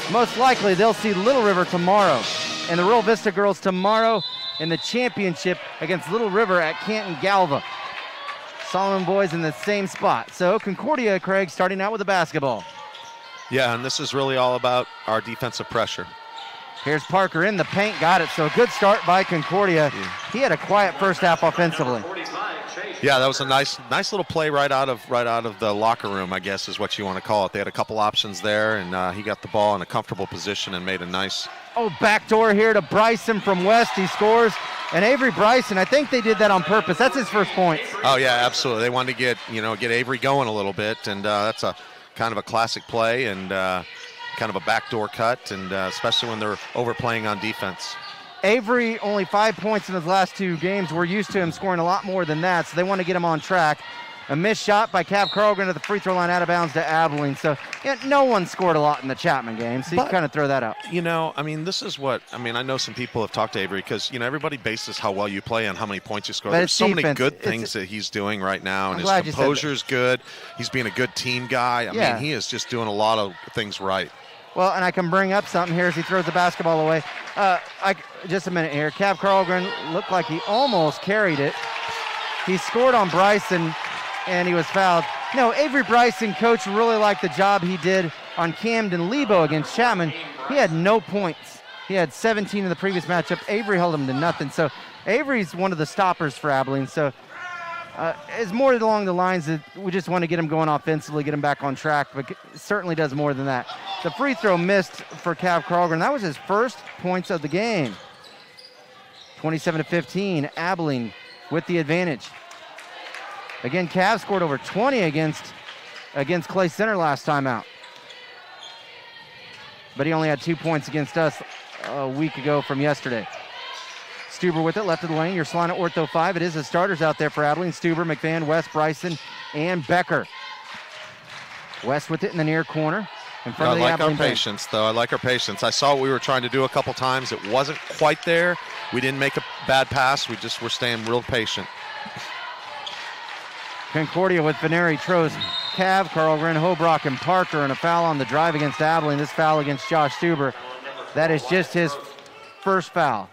Most likely they'll see Little River tomorrow. And the Rural Vista girls tomorrow in the championship against Little River at Canton Galva. Solomon boys in the same spot. So Concordia, Craig, starting out with the basketball.
Yeah, and this is really all about our defensive pressure.
Here's Parker in the paint, got it. So a good start by Concordia. Yeah. He had a quiet first half offensively.
Yeah, that was a nice little play right out of the locker room, I guess is what you want to call it. They had a couple options there, and he got the ball in a comfortable position and made a nice.
Oh, backdoor here to Bryson from West. He scores. And Avery Bryson, I think they did that on purpose. That's his first point.
Oh yeah, absolutely. They wanted to get Avery going a little bit, and that's a kind of a classic play and kind of a backdoor cut, and especially when they're overplaying on defense.
Avery only 5 points in his last two games. We're used to him scoring a lot more than that, so they want to get him on track. A missed shot by Cav Carlgren at the free throw line, out of bounds to Abilene. So no one scored a lot in the Chapman game, so you can kind of throw that out.
This is what, I know some people have talked to Avery because, everybody bases how well you play on how many points you score.
But
there's so many good things that he's doing right now, and his composure's good. He's being a good team guy. I mean, he is just doing a lot of things right.
Well, and I can bring up something here as he throws the basketball away. Just a minute here. Cav Carlgren looked like he almost carried it. He scored on Bryson, and he was fouled. No, Avery Bryson, coach, really liked the job he did on Camden Lebo against Chapman. He had no points. He had 17 in the previous matchup. Avery held him to nothing. So Avery's one of the stoppers for Abilene. So it's more along the lines that we just want to get him going offensively, get him back on track, but it certainly does more than that. The free throw missed for Cav Carlgren. That was his first points of the game. 27-15, Abilene with the advantage. Again, Cav scored over 20 against Clay Center last time out. But he only had 2 points against us a week ago from yesterday. Stuber with it, left of the lane. Your Salina Ortho 5. It is the starters out there for Abilene. Stuber, McVan, West, Bryson, and Becker. West with it in the near corner. In front of the Abilene bench.
I like our patience. I saw what we were trying to do a couple times. It wasn't quite there. We didn't make a bad pass. We just were staying real patient.
Concordia with Veneri, Trost, Cav, Carlgren, Hobrock, and Parker, and a foul on the drive against Abilene. This foul against Josh Stuber. That is just his first foul.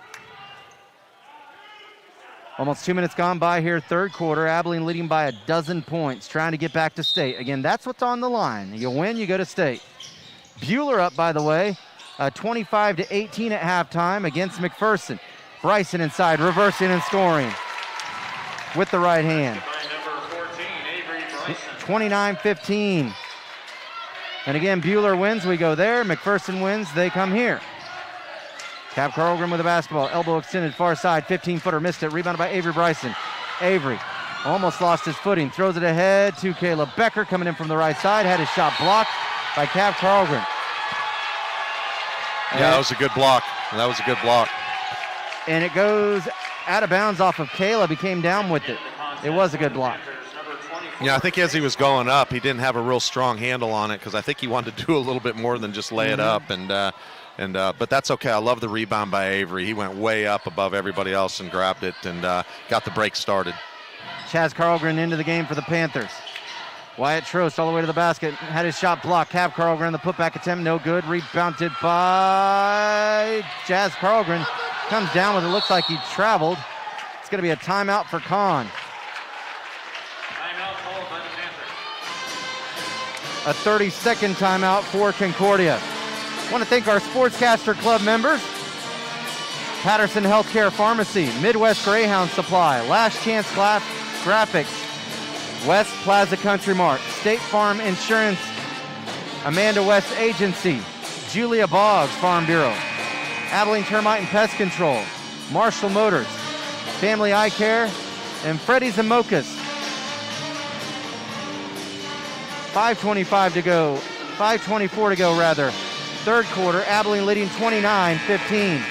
Almost 2 minutes gone by here, third quarter. Abilene leading by a dozen points, trying to get back to state. Again, that's what's on the line. You win, you go to state. Bueller up, by the way, 25-18 at halftime against McPherson. Bryson inside, reversing and scoring with the right hand. 29-15. And again, Bueller wins, we go there. McPherson wins, they come here. Cav Carlgren with the basketball, elbow extended far side, 15-footer, missed it, rebounded by Avery Bryson. Avery almost lost his footing, throws it ahead to Caleb Becker, coming in from the right side, had his shot blocked by Cav Carlgren.
Yeah, that was a good block.
And it goes out of bounds off of Caleb. He came down with it. It was a good block.
Yeah, I think as he was going up, he didn't have a real strong handle on it because I think he wanted to do a little bit more than just lay it up. But that's okay. I love the rebound by Avery. He went way up above everybody else and grabbed it and got the break started.
Chaz Carlgren into the game for the Panthers. Wyatt Trost all the way to the basket. Had his shot blocked. Cav Carlgren, the putback attempt, no good. Rebounded by Chaz Carlgren. Comes down with it. Looks like he traveled. It's going to be a timeout for Conn.
Timeout called by the Panthers.
A 30-second timeout for Concordia. I want to thank our Sportscaster Club members. Patterson Healthcare Pharmacy, Midwest Greyhound Supply, Last Chance Graphics, West Plaza Country Mart, State Farm Insurance, Amanda West Agency, Julia Boggs, Farm Bureau. Abilene Termite and Pest Control. Marshall Motors. Family Eye Care. And Freddy's and Mocha's. 5:25 to go. 5:24 to go, rather. Third quarter, Abilene leading 29-15.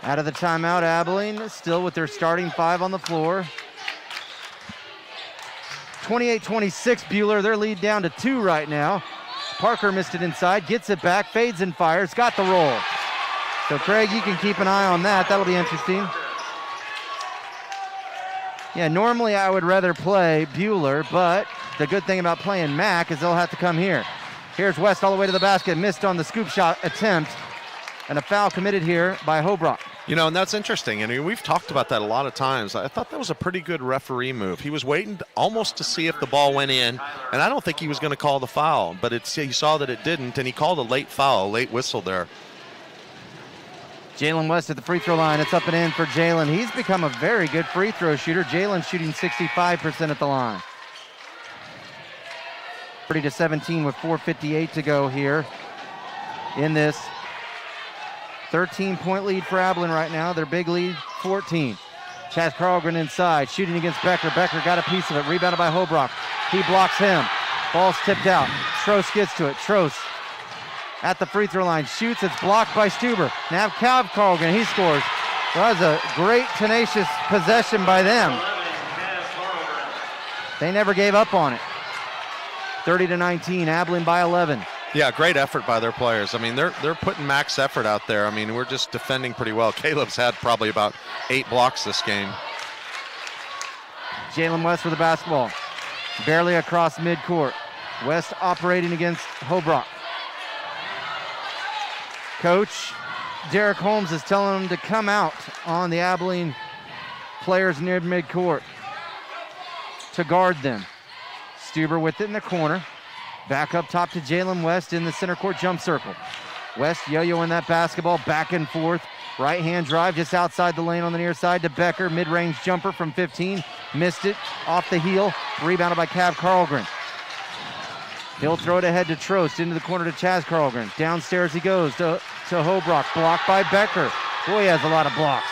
Out of the timeout, Abilene still with their starting 5 on the floor. 28-26, Buhler, their lead down to 2 right now. Parker missed it inside, gets it back, fades and fires, got the roll. So Craig, you can keep an eye on that. That'll be interesting. Yeah, normally I would rather play Buhler, but the good thing about playing Mack is they'll have to come here. Here's West all the way to the basket, missed on the scoop shot attempt, and a foul committed here by Hobrock.
You know, and that's interesting. I mean, we've talked about that a lot of times. I thought that was a pretty good referee move. He was waiting almost to see if the ball went in, and I don't think he was going to call the foul, but he saw that it didn't, and he called a late foul, a late whistle there.
Jalen West at the free throw line. It's up and in for Jalen. He's become a very good free throw shooter. Jalen shooting 65% at the line. 30-17 with 4:58 to go here in this 13-point lead for Abilene right now. Their big lead, 14. Chaz Carlgren inside, shooting against Becker. Becker got a piece of it, rebounded by Hobrock. He blocks him. Ball's tipped out. Trost gets to it. Trost at the free throw line, shoots. It's blocked by Stuber. Now Cav Carlgren, he scores. Well, that was a great, tenacious possession by them. They never gave up on it. 30-19, Abilene by 11.
Yeah, great effort by their players. I mean, they're putting max effort out there. I mean, we're just defending pretty well. Caleb's had probably about 8 blocks this game.
Jalen West with the basketball. Barely across midcourt. West operating against Hobrock. Coach Derek Holmes is telling him to come out on the Abilene players near midcourt to guard them. Stuber with it in the corner. Back up top to Jalen West in the center court jump circle. West yo-yoing that basketball back and forth. Right hand drive just outside the lane on the near side to Becker. Mid-range jumper from 15. Missed it off the heel. Rebounded by Cav Carlgren. He'll throw it ahead to Trost into the corner to Chaz Carlgren. Downstairs he goes to Hobrock. Blocked by Becker. Boy, he has a lot of blocks.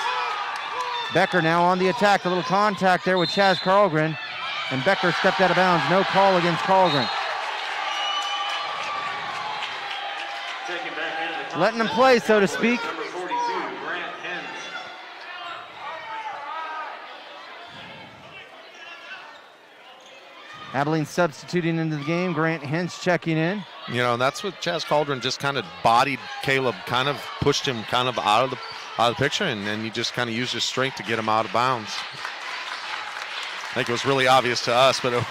Becker now on the attack. A little contact there with Chaz Carlgren. And Becker stepped out of bounds. No call against Carlgren. Letting him play, so to speak.
Number 42, Grant Hens.
Abilene substituting into the game. Grant Hens checking in.
You know, and that's what Chaz Cauldron just kind of bodied Caleb, kind of pushed him kind of out of the picture, and then you just kind of used his strength to get him out of bounds. I think it was really obvious to us, but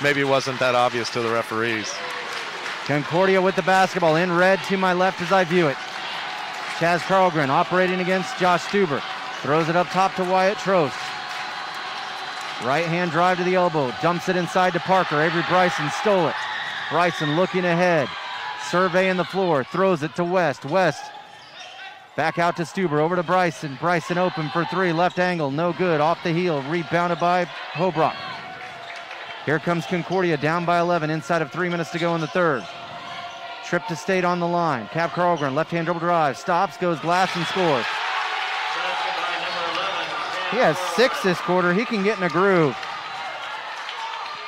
maybe it wasn't that obvious to the referees.
Concordia with the basketball in red to my left as I view it. Chaz Carlgren operating against Josh Stuber. Throws it up top to Wyatt Trost. Right hand drive to the elbow. Dumps it inside to Parker. Avery Bryson stole it. Bryson looking ahead. Surveying the floor. Throws it to West. West back out to Stuber. Over to Bryson. Bryson open for 3. Left angle. No good. Off the heel. Rebounded by Hobrock. Here comes Concordia down by 11. Inside of 3 minutes to go in the third. Trip to State on the line. Cav Carlgren, left-hand dribble drive. Stops, goes glass, and scores. He has 6 this quarter. He can get in a groove.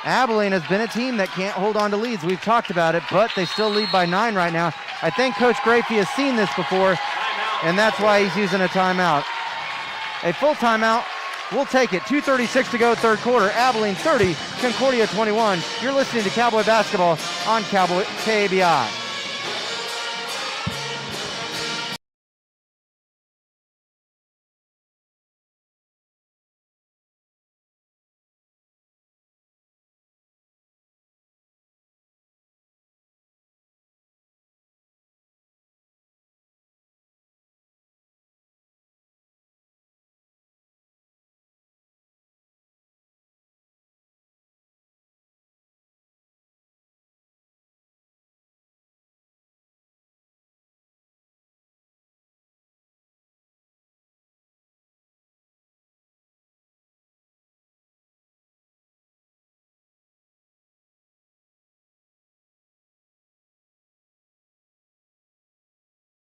Abilene has been a team that can't hold on to leads. We've talked about it, but they still lead by 9 right now. I think Coach Grafey has seen this before, and that's why he's using a timeout. A full timeout. We'll take it. 2:36 to go, third quarter. Abilene 30, Concordia 21. You're listening to Cowboy Basketball on Cowboy KABI.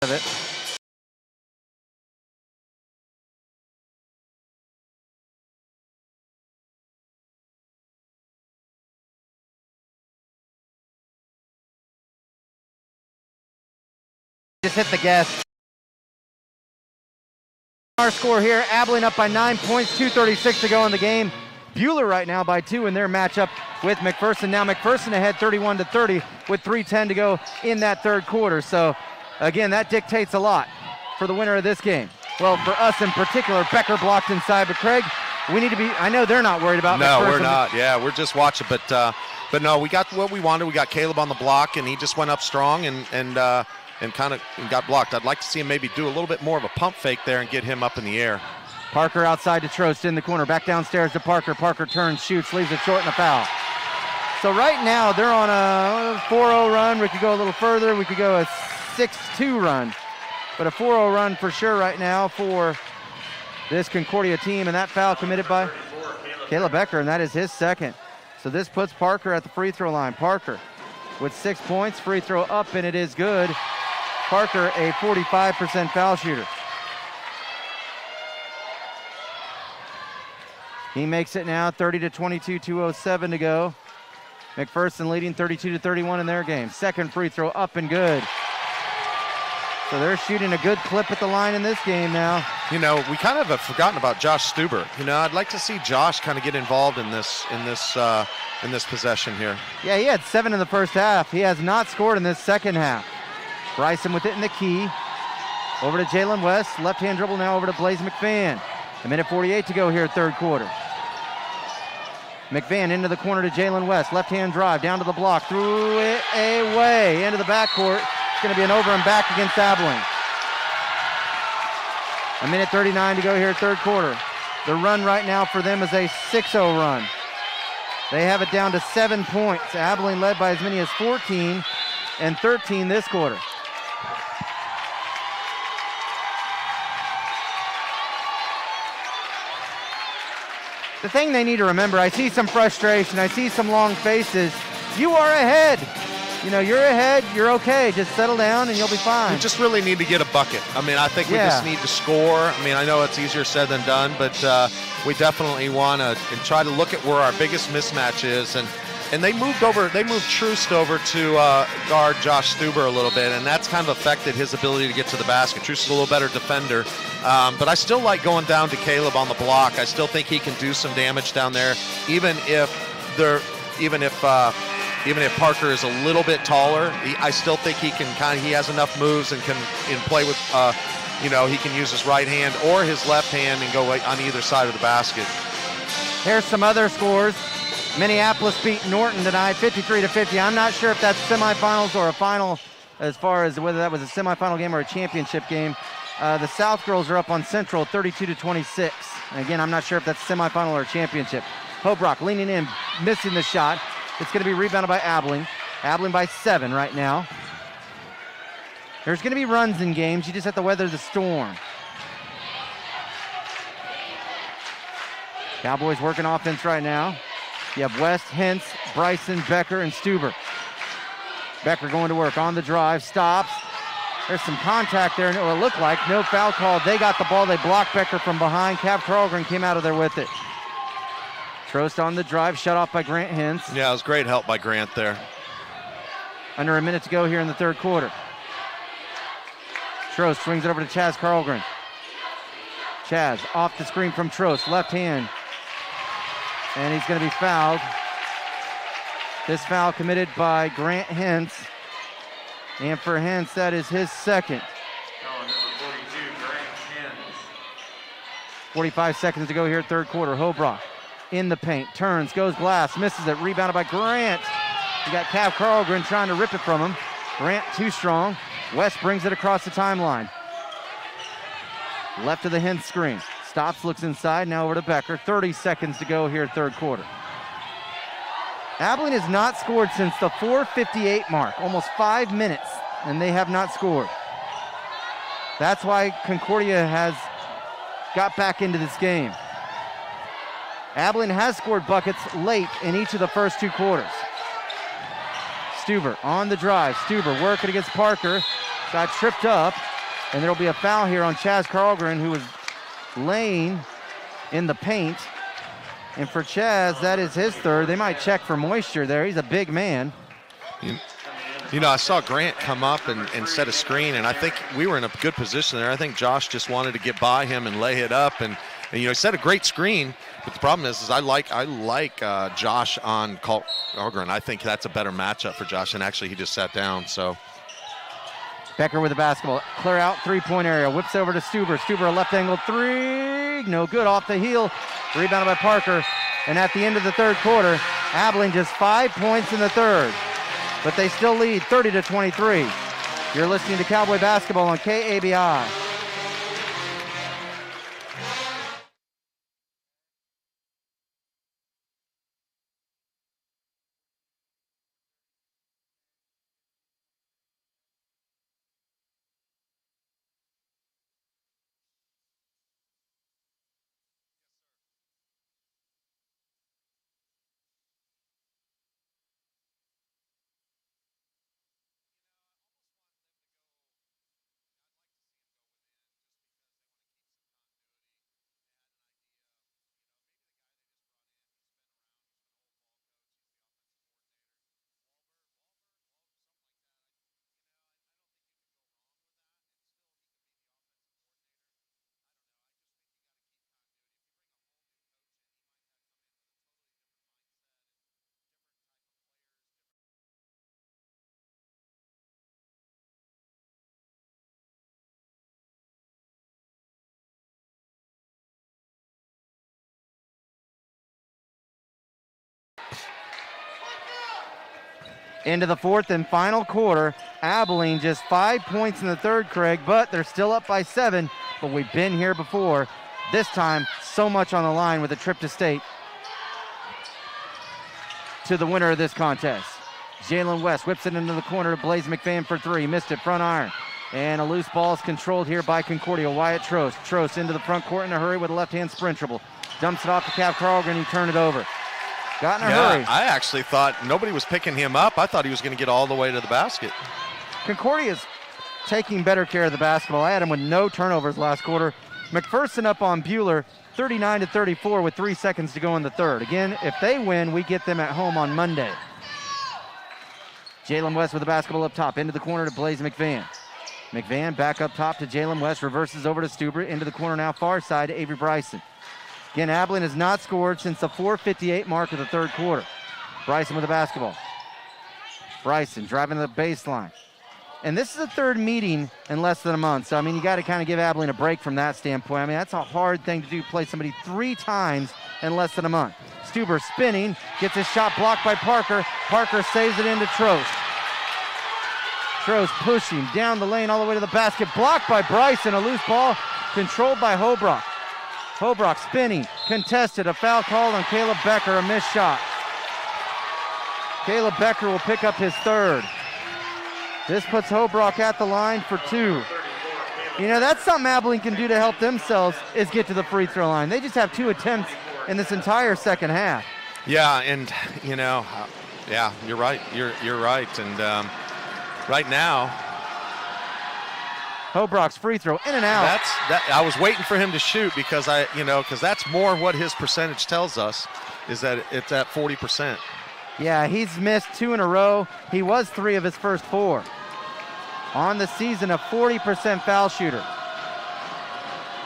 of it. Just hit the gas. Our score here, Abilene up by 9 points, 2:36 to go in the game. Buhler right now by 2 in their matchup with McPherson. Now McPherson ahead 31-30 with 3:10 to go in that third quarter. So again, that dictates a lot for the winner of this game. Well, for us in particular, Becker blocked inside, but Craig, we need to be, I know they're not worried about McPherson.
No, we're not. Yeah, we're just watching, but no, we got what we wanted. We got Caleb on the block, and he just went up strong and kind of got blocked. I'd like to see him maybe do a little bit more of a pump fake there and get him up in the air.
Parker outside to Trost in the corner. Back downstairs to Parker. Parker turns, shoots, leaves it short and a foul. So right now they're on a 4-0 run. We could go a little further. We could go a 6-2 run. But a 4-0 run for sure right now for this Concordia team. And that foul committed by Caleb Becker, and that is his second. So this puts Parker at the free throw line. Parker with 6 points. Free throw up, and it is good. Parker, a 45% foul shooter. He makes it now 30-22, 2:07 to go. McPherson leading 32-31 in their game. Second free throw up and good. So they're shooting a good clip at the line in this game now.
You know, we kind of have forgotten about Josh Stuber. You know, I'd like to see Josh kind of get involved in this possession here.
Yeah, he had 7 in the first half. He has not scored in this second half. Bryson with it in the key. Over to Jalen West. Left-hand dribble now over to Blaze McFan. A minute 48 to go here, third quarter. McFan into the corner to Jalen West. Left-hand drive down to the block. Threw it away into the backcourt. It's going to be an over and back against Abilene. A minute 39 to go here, third quarter. The run right now for them is a 6-0 run. They have it down to 7 points. Abilene led by as many as 14 and 13 this quarter. The thing they need to remember, I see some frustration, I see some long faces. You are ahead. You know, you're ahead, you're okay. Just settle down and you'll be fine.
We just really need to get a bucket. I mean, I think we just need to score. I mean, I know it's easier said than done, but we definitely want to try to look at where our biggest mismatch is. And they moved Troost over to guard Josh Stuber a little bit, and that's kind of affected his ability to get to the basket. Troost is a little better defender, but I still like going down to Caleb on the block. I still think he can do some damage down there, even if Parker is a little bit taller. I still think he has enough moves and can play with, he can use his right hand or his left hand and go on either side of the basket.
Here's some other scores. Minneapolis beat Norton tonight, 53-50. I'm not sure if that's semifinals or a final, as far as whether that was a semifinal game or a championship game. The South girls are up on Central, 32-26. And again, I'm not sure if that's semifinal or a championship. Hobrock leaning in, missing the shot. It's going to be rebounded by Abilene. Abilene by 7 right now. There's going to be runs in games. You just have to weather the storm. Cowboys working offense right now. You have West, Hentz, Bryson, Becker, and Stuber. Becker going to work on the drive, stops. There's some contact there, and it looked like no foul called. They got the ball. They blocked Becker from behind. Cav Carlgren came out of there with it. Trost on the drive, shut off by Grant Hentz.
Yeah, it was great help by Grant there.
Under a minute to go here in the third quarter. Trost swings it over to Chaz Carlgren. Chaz off the screen from Trost, left hand. And he's going to be fouled. This foul committed by Grant Hentz. And for Hentz, that is his second.
Foul number 42, Grant Hentz.
45 seconds to go here, third quarter. Hobrock in the paint, turns, goes glass, misses it, rebounded by Grant. You got Cav Carlgren trying to rip it from him. Grant too strong. West brings it across the timeline. Left of the Hentz screen. Stops, looks inside, now over to Becker. 30 seconds to go here, third quarter. Abilene has not scored since the 4:58 mark, almost 5 minutes, and they have not scored. That's why Concordia has got back into this game. Abilene has scored buckets late in each of the first 2 quarters. Stuber on the drive. Stuber working against Parker. Got tripped up. And there'll be a foul here on Chaz Carlgren, who was laying in the paint. And for Chaz, that is his third. They might check for moisture there. He's a big man.
You know, I saw Grant come up and set a screen, and I think we were in a good position there. I think Josh just wanted to get by him and lay it up, and you know, set a great screen. But the problem is I like Josh on Carlgren. I think that's a better matchup for Josh, and actually he just sat down. So
Becker with the basketball. Clear out, three-point area. Whips over to Stuber. Stuber, a left-angled three. No good, off the heel. Rebounded by Parker. And at the end of the third quarter, Abilene just 5 points in the third. But they still lead 30-23. You're listening to Cowboy Basketball on KABI. Into the fourth and final quarter. Abilene just 5 points in the third, Craig, but they're still up by 7. But we've been here before. This time, so much on the line with a trip to state to the winner of this contest. Jalen West whips it into the corner to Blaze McFadden for three. Missed it, front iron. And a loose ball is controlled here by Concordia. Wyatt Trost. Trost into the front court in a hurry with a left-hand sprint dribble. Dumps it off to Cav Carlgren. He turned it over. Got in a hurry.
I actually thought nobody was picking him up. I thought he was going to get all the way to the basket.
Concordia's taking better care of the basketball. I had him with no turnovers last quarter. McPherson up on Bueller, 39-34 with 3 seconds to go in the third. Again, if they win, we get them at home on Monday. Jalen West with the basketball up top, into the corner to Blaze McVan. McVan back up top to Jalen West, reverses over to Stuber, into the corner now, far side to Avery Bryson. Again, Abilene has not scored since the 4:58 mark of the third quarter. Bryson with the basketball. Bryson driving to the baseline. And this is the third meeting in less than a month. So, I mean, you got to kind of give Abilene a break from that standpoint. I mean, that's a hard thing to do, play somebody 3 times in less than a month. Stuber spinning, gets his shot blocked by Parker. Parker saves it into Trost. Trost pushing down the lane all the way to the basket. Blocked by Bryson, a loose ball controlled by Hobrock. Hobrock spinning, contested, a foul called on Caleb Becker, a missed shot. Caleb Becker will pick up his third. This puts Hobrock at the line for 2. You know, that's something Abilene can do to help themselves, is get to the free throw line. They just have 2 attempts in this entire second half.
Yeah, and, you know, yeah, you're right. You're right. And right now,
Hobrock's free throw, in and out.
I was waiting for him to shoot because that's more what his percentage tells us, is that it's at 40%.
Yeah, he's missed 2 in a row. He was 3 of his first 4. On the season, a 40% foul shooter.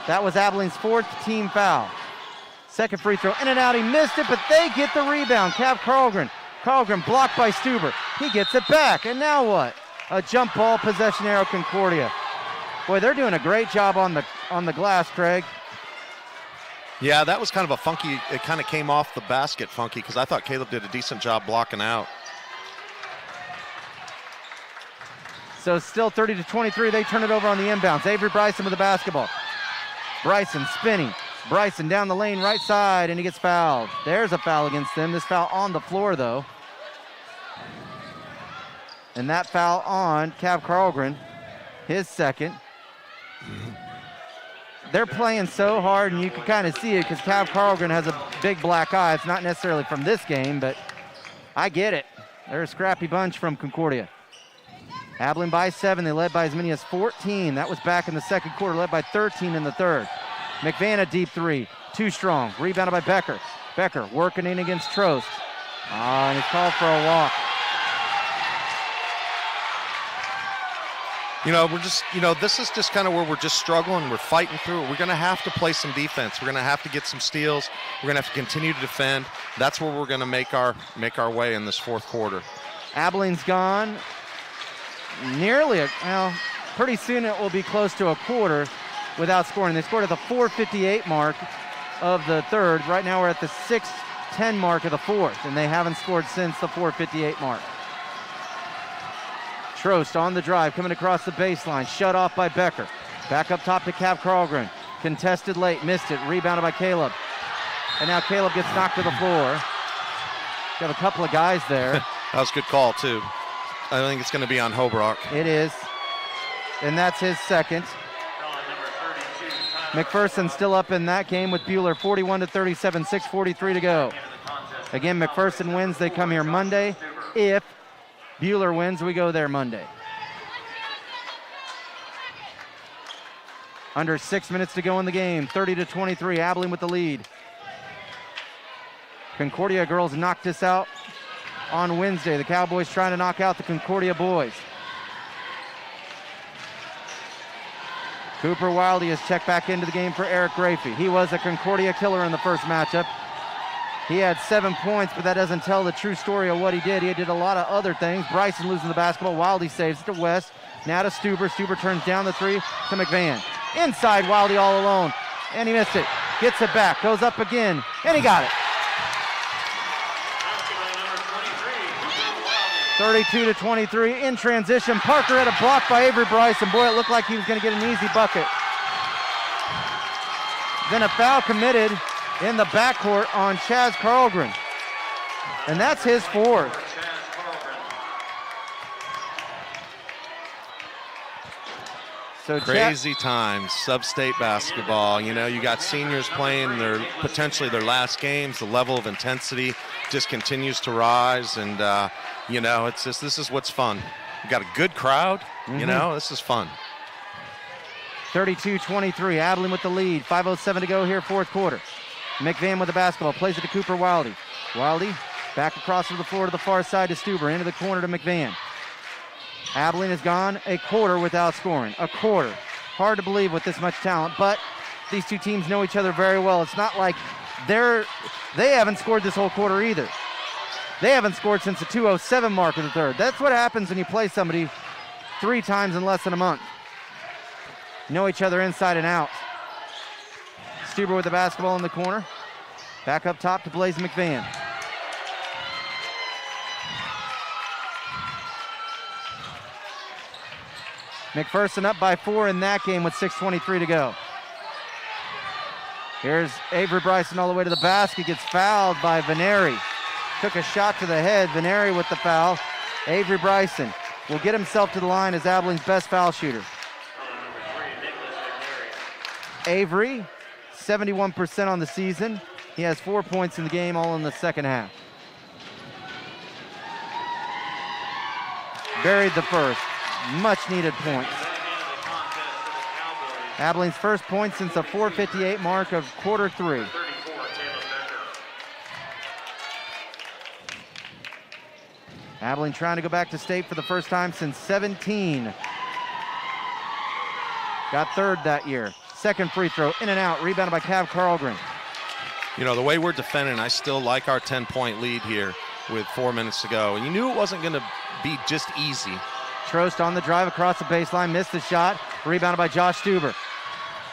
That was Abilene's 4th team foul. Second free throw, in and out. He missed it, but they get the rebound. Cav Carlgren. Carlgren blocked by Stuber. He gets it back, and now what? A jump ball possession arrow, Concordia. Boy, they're doing a great job on the glass, Craig.
Yeah, that was kind of a funky, it kind of came off the basket funky, because I thought Caleb did a decent job blocking out.
So still 30-23, they turn it over on the inbounds. Avery Bryson with the basketball. Bryson spinning. Bryson down the lane, right side, and he gets fouled. There's a foul against them. This foul on the floor, though. And that foul on Cav Carlgren, his second. They're playing so hard, and you can kind of see it because Cav Carlgren has a big black eye. It's not necessarily from this game, but I get it. They're a scrappy bunch from Concordia. Abilene by 7. They led by as many as 14. That was back in the second quarter, led by 13 in the third. McVan a deep three. Too strong. Rebounded by Becker. Becker working in against Trost. And he's called for a walk.
This is just kind of where we're just struggling. We're fighting through it. We're going to have to play some defense. We're going to have to get some steals. We're going to have to continue to defend. That's where we're going to make our way in this fourth quarter.
Abilene's gone pretty soon it will be close to a quarter without scoring. They scored at the 4:58 mark of the third. Right now we're at the 6:10 mark of the fourth, and they haven't scored since the 4:58 mark. Trost on the drive, coming across the baseline, shut off by Becker. Back up top to Cav Carlgren. Contested late, missed it, rebounded by Caleb. And now Caleb gets knocked to the floor. Got a couple of guys there.
That was a good call, too. I think it's going to be on Hobrock.
It is. And that's his second. McPherson still up in that game with Buhler, 41-37, 6:43 to go. Again, McPherson wins, they come here Monday. If Buhler wins, we go there Monday. Under 6 minutes to go in the game, 30-23, Abilene with the lead. Concordia girls knocked us out on Wednesday. The Cowboys trying to knock out the Concordia boys. Cooper Wildy has checked back into the game for Eric Grafey. He was a Concordia killer in the first matchup. He had 7 points, but that doesn't tell the true story of what he did. He did a lot of other things. Bryson losing the basketball. Wildy saves it to West. Now to Stuber. Stuber turns down the three to McVan. Inside, Wildy all alone. And he missed it. Gets it back. Goes up again. And he got it. 32-23 in transition. Parker had a block by Avery Bryson. Boy, it looked like he was going to get an easy bucket. Then a foul committed in the backcourt on Chaz Carlgren. And that's his fourth. So
crazy times, Substate basketball. You got seniors playing potentially their last games. The level of intensity just continues to rise, and this is what's fun. We got a good crowd. This is fun.
32-23, Abilene with the lead. 5:07 to go here, fourth quarter. McVan with the basketball, plays it to Cooper Wildy. Wildy back across the floor to the far side to Stuber, into the corner to McVan. Abilene has gone a quarter without scoring. A quarter. Hard to believe with this much talent, but these two teams know each other very well. It's not like they haven't scored this whole quarter either. They haven't scored since the 2:07 mark of the third. That's what happens when you play somebody 3 times in less than a month. Know each other inside and out. Stuber with the basketball in the corner. Back up top to Blaze McVan. McPherson up by 4 in that game with 6:23 to go. Here's Avery Bryson all the way to the basket. Gets fouled by Veneri. Took a shot to the head. Veneri with the foul. Avery Bryson will get himself to the line as Abilene's best foul shooter. Avery, 71% on the season. He has 4 points in the game, all in the second half. Buried the first. Much needed points. Abilene's first point since the 4:58 mark of quarter 3. Abilene trying to go back to state for the first time since 17. Got third that year. Second free throw, in and out, rebounded by Cav Carlgren.
The way we're defending, I still like our 10-point lead here with 4 minutes to go. And you knew it wasn't going to be just easy.
Trost on the drive across the baseline, missed the shot, rebounded by Josh Stuber.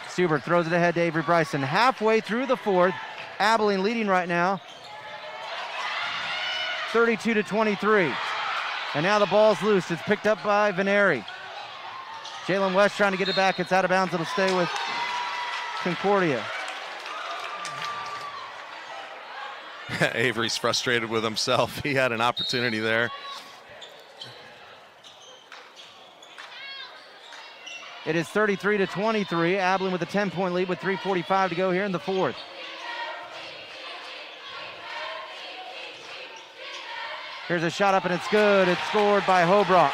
Stuber throws it ahead to Avery Bryson. Halfway through the fourth, Abilene leading right now, 32-23. And now the ball's loose. It's picked up by Veneri. Jalen West trying to get it back. It's out of bounds. It'll stay with Concordia.
Avery's frustrated with himself. He had an opportunity there.
It is 33-23. Abilene with a 10-point lead with 3:45 to go here in the fourth. Here's a shot up and it's good. It's scored by Hobrock.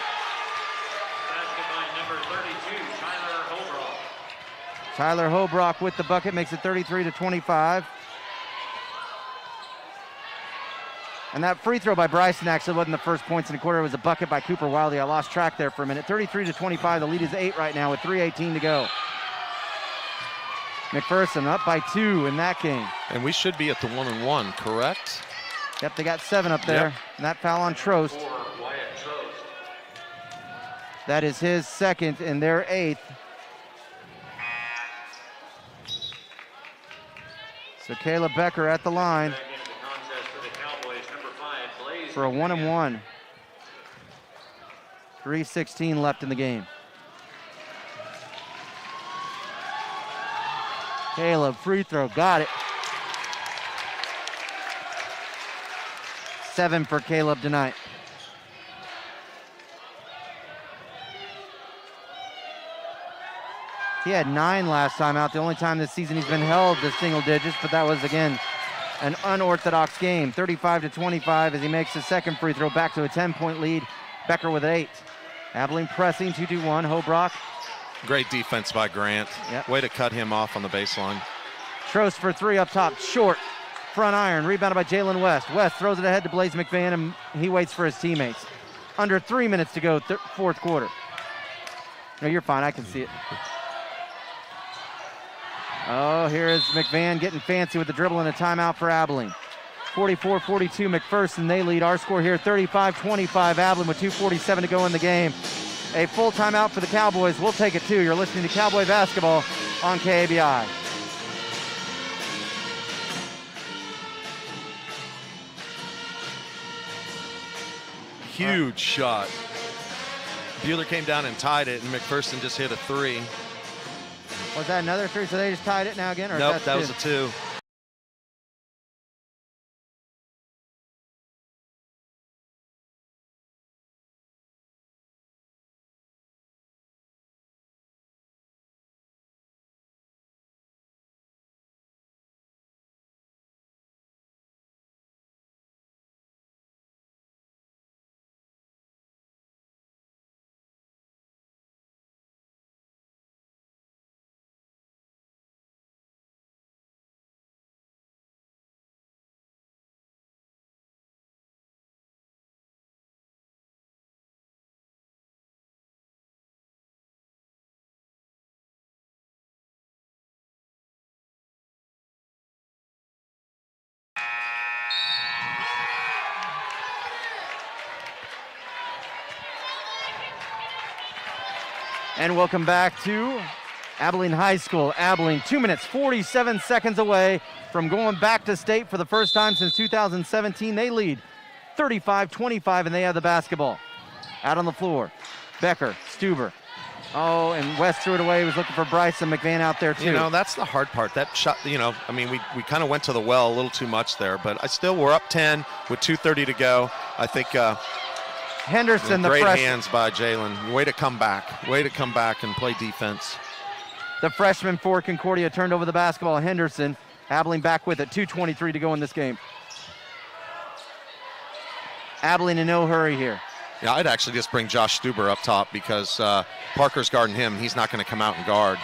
Tyler Hobrock with the bucket makes it 33-25. And that free throw by Bryson actually wasn't the first points in the quarter. It was a bucket by Cooper Wiley. I lost track there for a minute. 33-25. The lead is 8 right now with 3:18 to go. McPherson up by 2 in that game.
And we should be at the 1-and-1, correct?
Yep, they got 7 up there. Yep. And that foul on Trost. That is his second and their 8th. So Caleb Becker at the line for a 1-and-1. 3:16 left in the game. Caleb, free throw, got it. 7 for Caleb tonight. He had 9 last time out. The only time this season he's been held to single digits, but that was, again, an unorthodox game. 35-25 as he makes his second free throw, back to a 10-point lead. Becker with 8. Abilene pressing, 2-2-1. Hobrock.
Great defense by Grant.
Yep.
Way to cut him off on the baseline.
Trost for 3 up top, short. Front iron, rebounded by Jalen West. West throws it ahead to Blaze McVan, and he waits for his teammates. Under 3 minutes to go, fourth quarter. No, you're fine, I can see it. Oh, here is McVan getting fancy with the dribble and a timeout for Abilene. 44-42 McPherson, they lead. Our score here, 35-25 Abilene with 2:47 to go in the game. A full timeout for the Cowboys. We'll take it too. You're listening to Cowboy Basketball on KABI.
Huge shot. Buehler came down and tied it, and McPherson just hit a 3.
Was that another 3? So they just tied it now again? Or
nope, that was a 2.
And welcome back to Abilene High School. Abilene, 2 minutes, 47 seconds away from going back to state for the first time since 2017. They lead 35-25, and they have the basketball. Out on the floor, Becker, Stuber. Oh, and West threw it away. He was looking for Bryson McVan out there, too.
You know, that's the hard part. That shot, you know, I mean, we kind of went to the well a little too much there, but we're up 10 with 2:30 to go. I think
Henderson,
great hands by Jalen. Way to come back and play defense.
The freshman for Concordia turned over the basketball. Henderson, Abilene back with it. 2:23 to go in this game. Abilene in no hurry here.
Yeah, I'd actually just bring Josh Stuber up top because Parker's guarding him. He's not going to come out and guard.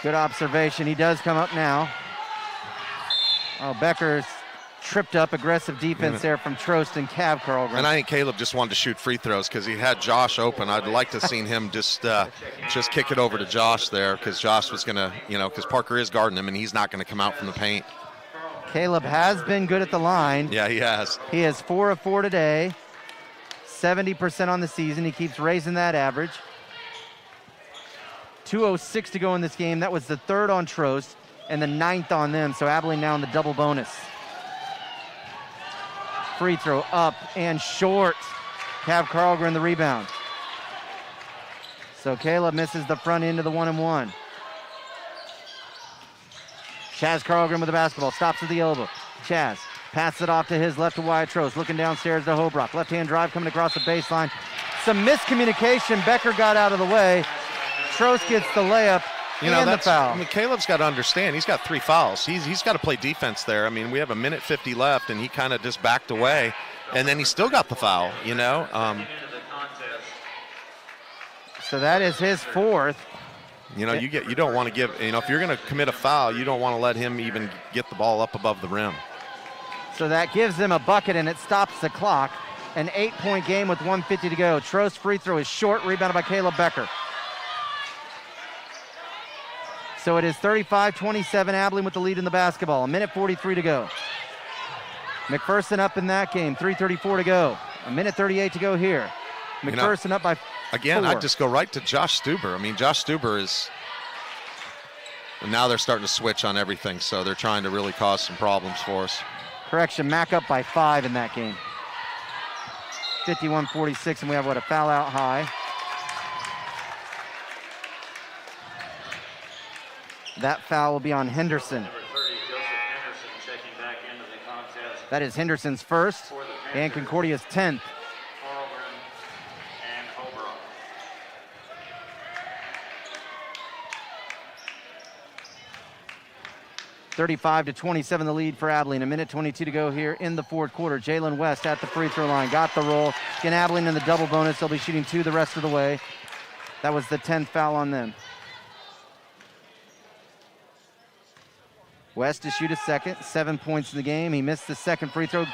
Good observation. He does come up now. Oh, Becker's tripped up. Aggressive defense there from Trost and Cav Carlgren.
And I think Caleb just wanted to shoot free throws because he had Josh open. I'd like to have seen him just kick it over to Josh there because Josh was going to, because Parker is guarding him and he's not going to come out from the paint.
Caleb has been good at the line.
Yeah, he has.
He is 4 of 4 today. 70% on the season. He keeps raising that average. 2:06 to go in this game. That was the 3rd on Trost and the 9th on them. So Abilene now in the double bonus. Free throw up and short. Cav Carlgren the rebound. So Caleb misses the front end of the 1-and-1. Chaz Carlgren with the basketball. Stops at the elbow. Chaz passes it off to his left to Wyatt Trost. Looking downstairs to Hobrock. Left-hand drive coming across the baseline. Some miscommunication. Becker got out of the way. Trost gets the layup and the foul.
I mean, Caleb's got to understand. He's got 3 fouls. He's got to play defense there. I mean, we have 1:50 left, and he kind of just backed away. And then he still got the foul,
So that is his 4th.
You know, you don't want to give, you know, if you're going to commit a foul, you don't want to let him even get the ball up above the rim.
So that gives them a bucket, and it stops the clock. An 8-point game with 1:50 to go. Trost free throw is short, rebounded by Caleb Becker. So it is 35-27, Abilene with the lead in the basketball. A minute 43 to go. McPherson up in that game, 3:34 to go. A minute 38 to go here. McPherson up by
again,
4.
I'd just go right to Josh Stuber. I mean, Josh Stuber is, and now they're starting to switch on everything, so they're trying to really cause some problems for us.
Correction, Mac up by 5 in that game. 51-46, and we have, a foul out high. That foul will be on Henderson.
Number 30, Joseph Henderson, checking back into the contest.
That is Henderson's first, and Concordia's 10th.
Carlgren and Hobron.
35-27 the lead for Abilene. A minute 22 to go here in the fourth quarter. Jalen West at the free throw line, got the roll. Again, Abilene in the double bonus. They'll be shooting 2 the rest of the way. That was the 10th foul on them. West to shoot a second, 7 points in the game. He missed the second free throw.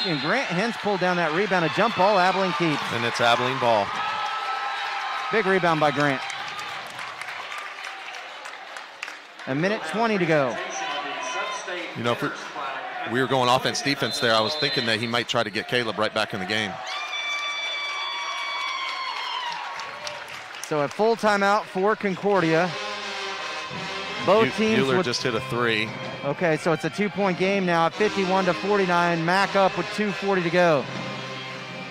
And Grant Hens pulled down that rebound. A jump ball, Abilene keeps.
And it's Abilene ball.
Big rebound by Grant. A minute 20 to go.
You know, if we were going offense, defense there, I was thinking that he might try to get Caleb right back in the game.
So a full timeout for Concordia. Both teams
Euler just hit a 3.
Okay, so it's a 2-point game now at 51-49. Mac up with 2:40 to go.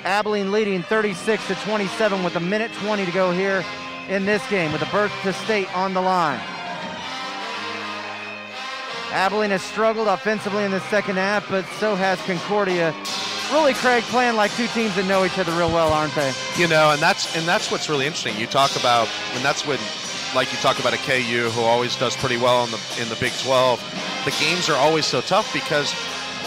Abilene leading 36-27 with a minute 20 to go here in this game with a berth to state on the line. Abilene has struggled offensively in the second half, but so has Concordia. Really, Craig, playing like two teams that know each other real well, aren't they?
You know, and that's what's really interesting. You talk about, and that's when, like you talk about a KU who always does pretty well in the Big 12. The games are always so tough because,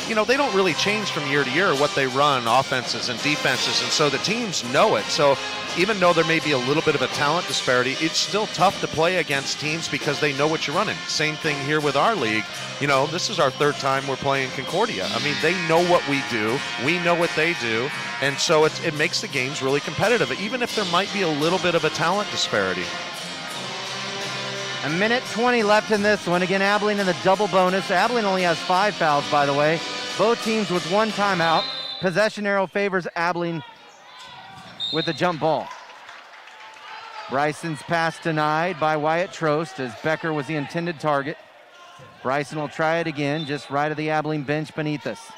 you know, they don't really change from year to year what they run, offenses and defenses, and so the teams know it. So even though there may be a little bit of a talent disparity, it's still tough to play against teams because they know what you're running. Same thing here with our league. You know, this is our third time we're playing Concordia. I mean, they know what we do. We know what they do. And so it makes the games really competitive, even if there might be a little bit of a talent disparity.
A minute 20 left in this one. Again, Abilene in the double bonus. Abilene only has 5 fouls, by the way. Both teams with 1 timeout. Possession arrow favors Abilene with a jump ball. Bryson's pass denied by Wyatt Trost as Becker was the intended target. Bryson will try it again, just right of the Abilene bench beneath us.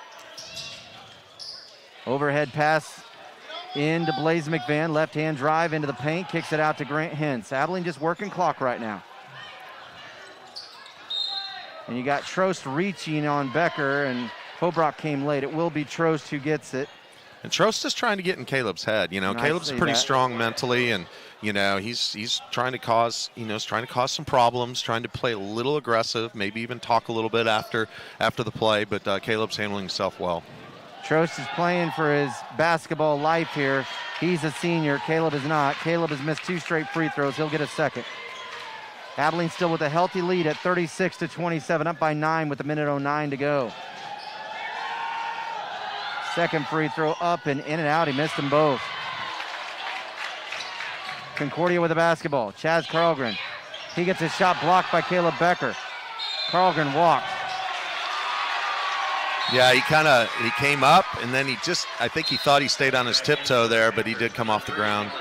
Overhead pass into Blaze McVan. Left-hand drive into the paint. Kicks it out to Grant Hens. Abilene just working clock right now. And you got Trost reaching on Becker, and Hobrock came late. It will be Trost who gets it.
And Trost is trying to get in Caleb's head. You know,
And
Caleb's pretty strong mentally, and you know he's trying to cause some problems, trying to play a little aggressive, maybe even talk a little bit after the play. But Caleb's handling himself well.
Trost is playing for his basketball life here. He's a senior. Caleb is not. Caleb has missed 2 straight free throws. He'll get a second. Abilene still with a healthy lead at 36-27, up by 9 with a minute 09 to go. Second free throw up and in and out. He missed them both. Concordia with the basketball. Chaz Carlgren. He gets his shot blocked by Caleb Becker. Carlgren walks.
Yeah, he came up and then I think he thought he stayed on his tiptoe there, but he did come off the ground.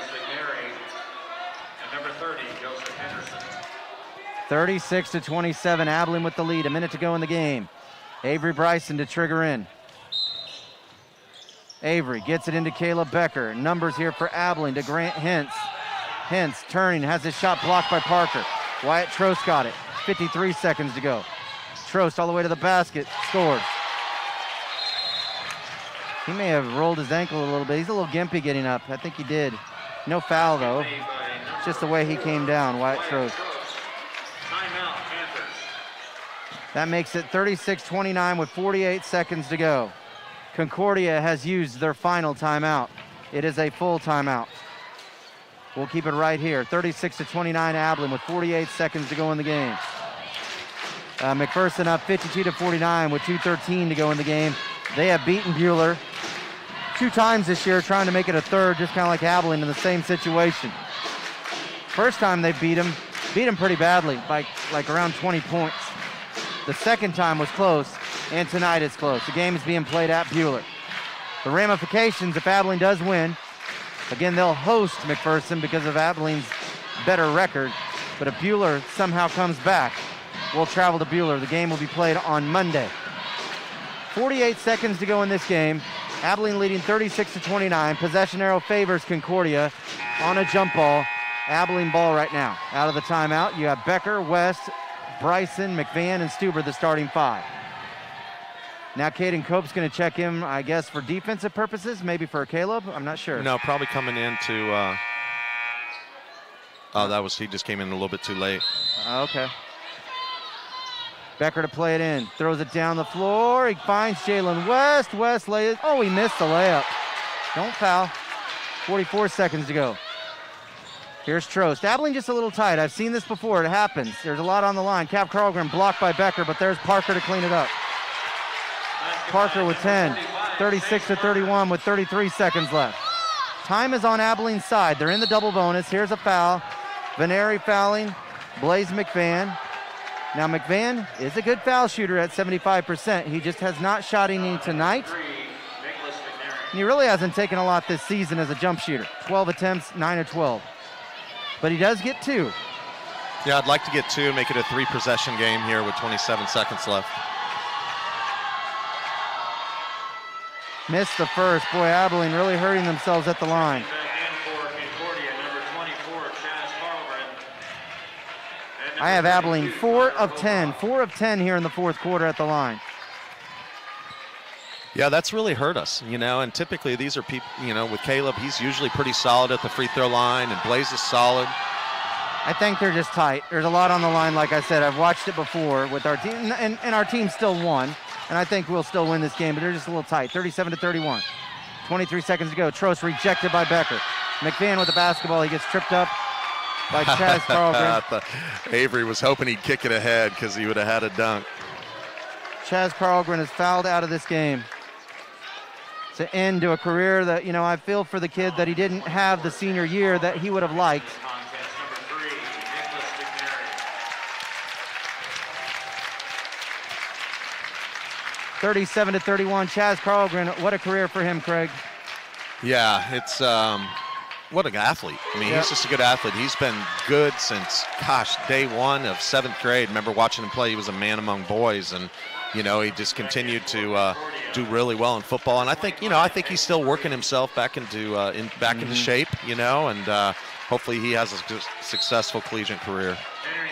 36-27, Abilene with the lead. A minute to go in the game. Avery Bryson to trigger in. Avery gets it into Caleb Becker. Numbers here for Abilene to Grant Hens. Hens turning, has his shot blocked by Parker. Wyatt Trost got it. 53 seconds to go. Trost all the way to the basket, scored. He may have rolled his ankle a little bit. He's a little gimpy getting up. I think he did. No foul, though. It's just the way he came down, Wyatt Trost. That makes it 36-29 with 48 seconds to go. Concordia has used their final timeout. It is a full timeout. We'll keep it right here. 36-29 Abilene with 48 seconds to go in the game. McPherson up 52-49 with 2:13 to go in the game. They have beaten Buhler 2 times this year, trying to make it a third, just kind of like Abilene in the same situation. First time they beat them pretty badly by like around 20 points. The second time was close, and tonight it's close. The game is being played at Buhler. The ramifications, if Abilene does win, again, they'll host McPherson because of Abilene's better record. But if Buhler somehow comes back, we'll travel to Buhler. The game will be played on Monday. 48 seconds to go in this game. Abilene leading 36-29. Possession arrow favors Concordia on a jump ball. Abilene ball right now. Out of the timeout, you have Becker, West, Bryson, McVan, and Stuber, the starting 5. Now Caden Cope's going to check him, I guess, for defensive purposes, maybe for Caleb. I'm not sure.
No, probably coming in to he just came in a little bit too late.
Okay. Becker to play it in. Throws it down the floor. He finds Jalen West. West lays. Oh, he missed the layup. Don't foul. 44 seconds to go. Here's Trost. Abilene just a little tight. I've seen this before. It happens. There's a lot on the line. Cap Carlgren blocked by Becker, but there's Parker to clean it up. Parker with 10. 36-31 with 33 seconds left. Time is on Abilene's side. They're in the double bonus. Here's a foul. Veneri fouling. Blaze McVan. Now McVan is a good foul shooter at 75%. He just has not shot any tonight. And he really hasn't taken a lot this season as a jump shooter. 12 attempts, 9 of 12. But he does get 2.
Yeah, I'd like to get 2, make it a 3-possession game here with 27 seconds left.
Missed the first. Boy, Abilene really hurting themselves at the line. I have Abilene 4 of 10. 4 of 10 here in the fourth quarter at the line.
Yeah, that's really hurt us, and typically these are people, with Caleb, he's usually pretty solid at the free throw line, and Blaze is solid.
I think they're just tight. There's a lot on the line, like I said. I've watched it before with our team, and our team still won, and I think we'll still win this game, but they're just a little tight. 37-31. 23 seconds to go. Trost rejected by Becker. McVan with the basketball. He gets tripped up by Chaz Carlgren.
Avery was hoping he'd kick it ahead because he would have had a dunk.
Chaz Carlgren is fouled out of this game. It's an end to a career that, I feel for the kid that he didn't have the senior year that he would have liked. 37-31, Chaz Carlgren. What a career for him, Craig.
Yeah, it's what an athlete. I mean, He's just a good athlete. He's been good since, day 1 of 7th grade. Remember watching him play. He was a man among boys, and he just continued to do really well in football. And I think he's still working himself back into into shape. And hopefully he has a successful collegiate career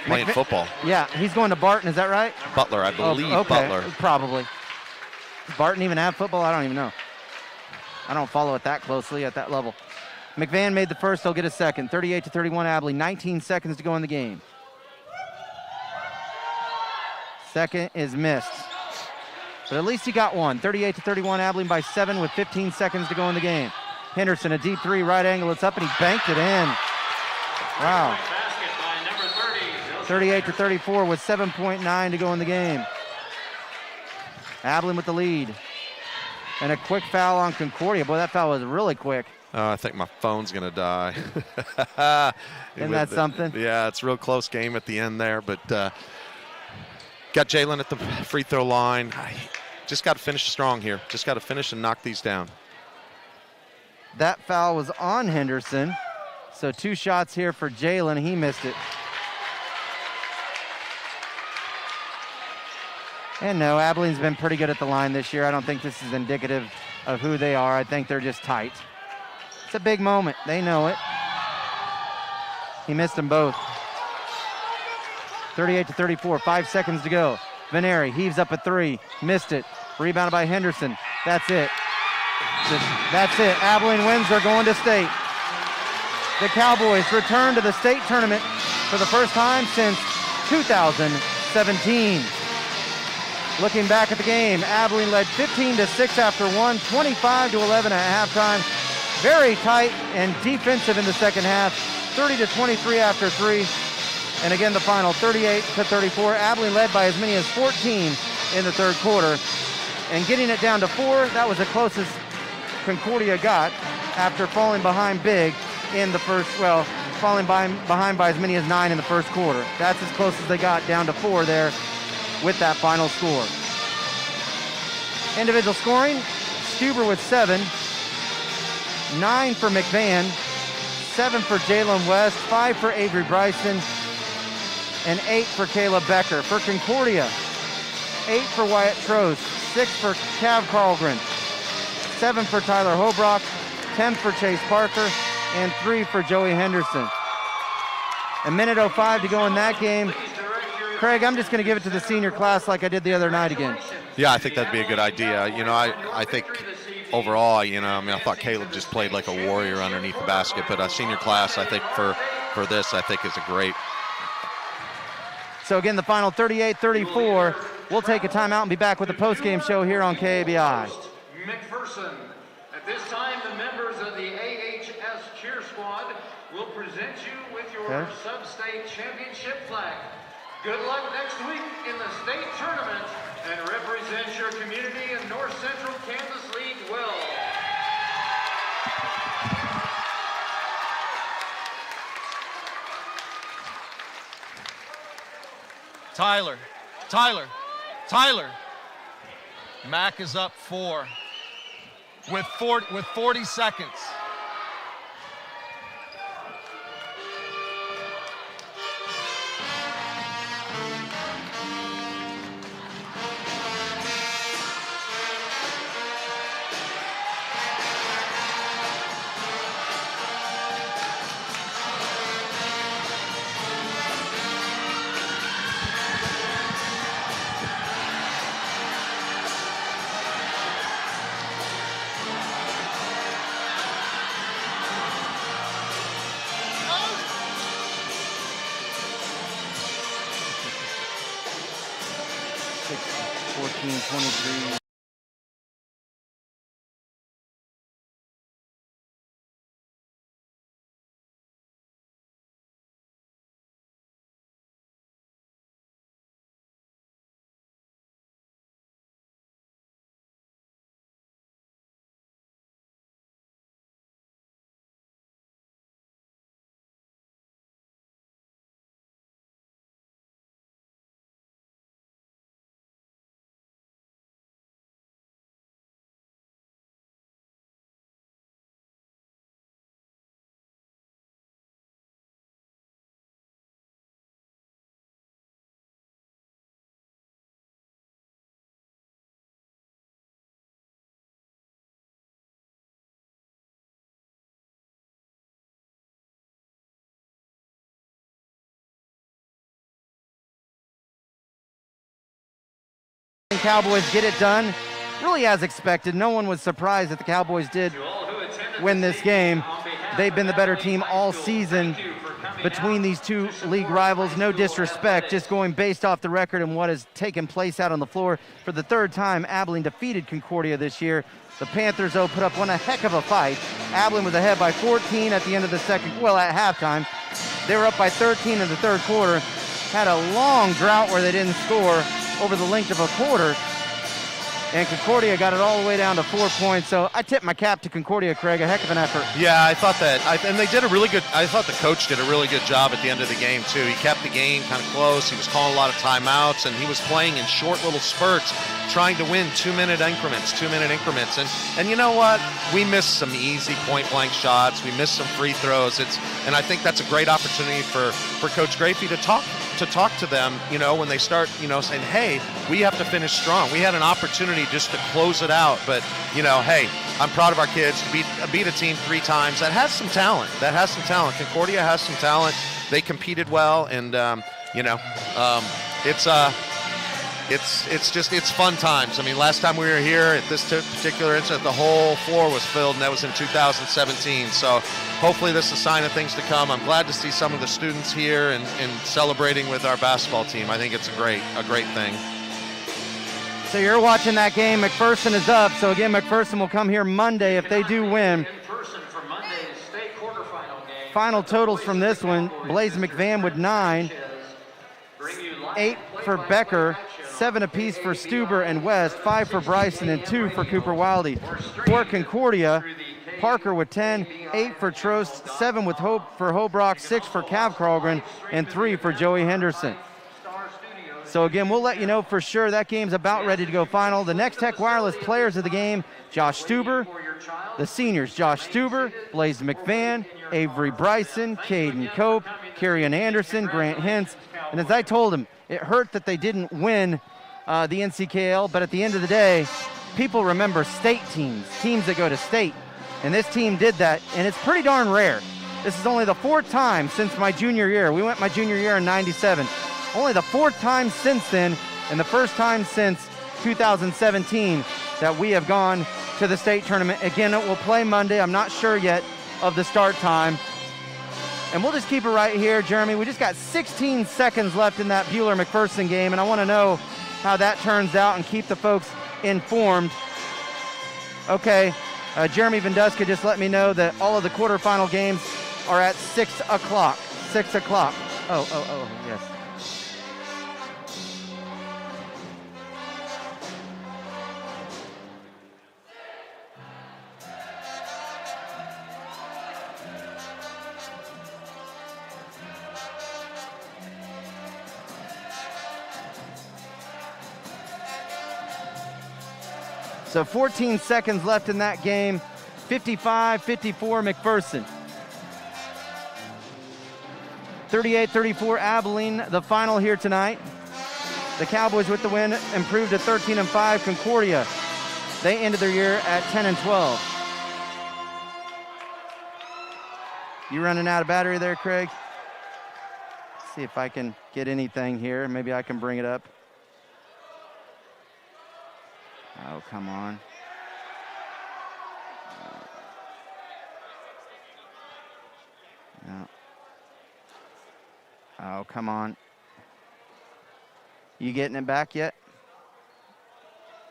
playing football.
Yeah, he's going to Barton. Is that right?
Butler, I believe.
Okay.
Butler,
probably. Does Barton even have football? I don't even know. I don't follow it that closely at that level. McVan made the first. He'll get a second. 38-31 Abilene. 19 seconds to go in the game. Second is missed. But at least he got one. 38-31 Abilene by 7 with 15 seconds to go in the game. Henderson, a deep 3, right angle. It's up, and he banked it in. Wow. 38-34 with 7.9 to go in the game. Abilene with the lead. And a quick foul on Concordia. Boy, that foul was really quick.
I think my phone's going to die.
Isn't that something?
Yeah, it's a real close game at the end there. But got Jalen at the free throw line. Just got to finish strong here. Just got to finish and knock these down.
That foul was on Henderson. So 2 shots here for Jalen. He missed it. And no, Abilene's been pretty good at the line this year. I don't think this is indicative of who they are. I think they're just tight. It's a big moment. They know it. He missed them both. 38-34, 5 seconds to go. Veneri heaves up a 3, missed it. Rebounded by Henderson. That's it. That's it. Abilene wins. They're going to state. The Cowboys return to the state tournament for the first time since 2017. Looking back at the game, Abilene led 15-6 after 1, 25-11 at halftime. Very tight and defensive in the second half. 30-23 after 3. And again, the final 38-34. Abilene led by as many as 14 in the third quarter. And getting it down to 4, that was the closest Concordia got after falling behind big in the first, falling behind by as many as 9 in the first quarter. That's as close as they got, down to 4 there with that final score. Individual scoring, Stuber with 7, 9 for McVan, 7 for Jalen West, 5 for Avery Bryson, and 8 for Caleb Becker. For Concordia, 8 for Wyatt Trost, 6 for Cav Carlgren, 7 for Tyler Hobrock, 10 for Chase Parker, and 3 for Joey Henderson. A minute 05 to go in that game. Craig, I'm just going to give it to the senior class like I did the other night again.
Yeah, I think that'd be a good idea. I think overall, I thought Caleb just played like a warrior underneath the basket, but a senior class, I think for this, I think is a great.
So again, the final 38-34. We'll take a timeout and be back with the post-game show here on KABI.
McPherson. At this time, the members of the AHS cheer squad will present you with your Substate championship flag. Good luck next week in the state tournament and represent your community in North Central Kansas League well.
Tyler. Mac is up 4 with 40 seconds.
Cowboys get it done really as expected. No one was surprised that the Cowboys did win this game. They've been the better team all season between these two league rivals. No disrespect, just going based off the record and what has taken place out on the floor. For the third time, Abilene defeated Concordia this year. The Panthers, though, put up one heck of a fight. Abilene was ahead by 14 at the end of the second, at halftime. They were up by 13 in the third quarter. Had a long drought where they didn't score over the length of a quarter, and Concordia got it all the way down to 4 points. So I tip my cap to Concordia, Craig. A heck of an effort.
Yeah, I thought that, and they did a really good. I thought the coach did a really good job at the end of the game too. He kept the game kind of close. He was calling a lot of timeouts, and he was playing in short little spurts, trying to win 2-minute increments. And you know what? We missed some easy point-blank shots. We missed some free throws. And I think that's a great opportunity for Coach Grapey to talk to them, when they start, saying, hey, we have to finish strong. We had an opportunity just to close it out, but, hey, I'm proud of our kids to beat a team 3 times that has some talent. Concordia has some talent. They competed well, and, it's fun times. I mean, last time we were here at this particular incident, the whole floor was filled, and that was in 2017. So hopefully this is a sign of things to come. I'm glad to see some of the students here and celebrating with our basketball team. I think it's a great thing.
So you're watching that game. McPherson is up. So again, McPherson will come here Monday if they do win. Final totals from this one, Blaze McVan with 9, 8 for Becker, 7 apiece for Stuber and West, 5 for Bryson, and 2 for Cooper Wildy. For Concordia, Parker with 10, 8 for Trost, 7 with Hope for Hobrock, 6 for Cav Carlgren, and 3 for Joey Henderson. So again, we'll let you know for sure. That game's about ready to go final. The Next Tech Wireless players of the game, Josh Stuber. The seniors, Josh Stuber, Blaze McVan, Avery Bryson, Caden Cope, Kerrion Anderson, Grant Hintz. And as I told him, it hurt that they didn't win the NCKL, but at the end of the day, people remember state teams that go to state. And this team did that, and it's pretty darn rare. This is only the 4th time since my junior year. We went my junior year in '97. Only the 4th time since then, and the first time since 2017 that we have gone to the state tournament. Again, it will play Monday. I'm not sure yet of the start time. And we'll just keep it right here, Jeremy. We just got 16 seconds left in that Buhler-McPherson game, and I want to know how that turns out and keep the folks informed. Okay, Jeremy Venduska just let me know that all of the quarterfinal games are at 6 o'clock. 6 o'clock. Oh, yes. So 14 seconds left in that game. 55-54 McPherson. 38-34 Abilene, the final here tonight. The Cowboys with the win improved to 13-5. Concordia, they ended their year at 10-12. You running out of battery there, Craig? Let's see if I can get anything here. Maybe I can bring it up. Oh, come on. No. Oh, come on. You getting it back yet?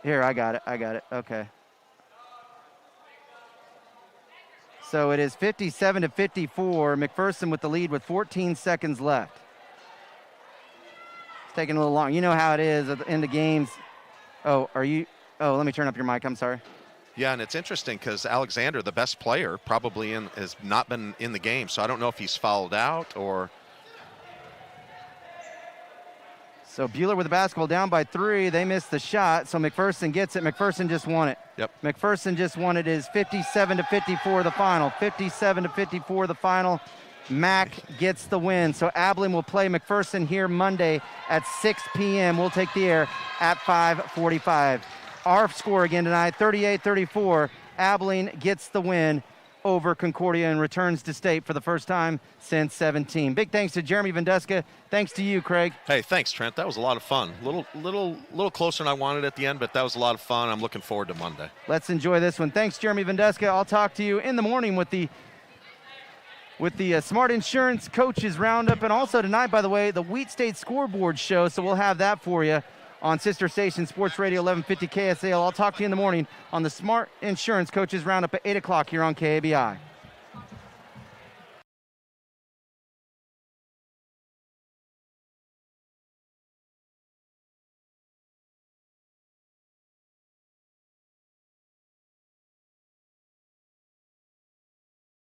Here, I got it. Okay. So it is 57-54. McPherson with the lead with 14 seconds left. It's taking a little long. You know how it is at the end of games. Oh, let me turn up your mic. I'm sorry.
Yeah, and it's interesting because Alexander, the best player, probably has not been in the game. So I don't know if he's fouled out or.
So Buhler with the basketball down by 3. They missed the shot, so McPherson gets it. McPherson just won it.
Yep.
McPherson just won it. It is 57-54 the final. 57-54 the final. Mac gets the win. So Abilene will play McPherson here Monday at 6 p.m. We'll take the air at 5:45. Our score again tonight, 38-34. Abilene gets the win over Concordia and returns to state for the first time since 17. Big thanks to Jeremy Venduska. Thanks to you, Craig.
Hey, thanks, Trent. That was a lot of fun. Little closer than I wanted at the end, but that was a lot of fun. I'm looking forward to Monday. Let's
enjoy this one. Thanks, Jeremy Venduska. I'll talk to you in the morning with the Smart Insurance Coaches Roundup, and also tonight, by the way, the Wheat State Scoreboard Show, so we'll have that for you on Sister Station Sports Radio 1150 KSAL. I'll talk to you in the morning on the Smart Insurance Coaches Roundup at 8 o'clock here on KABI.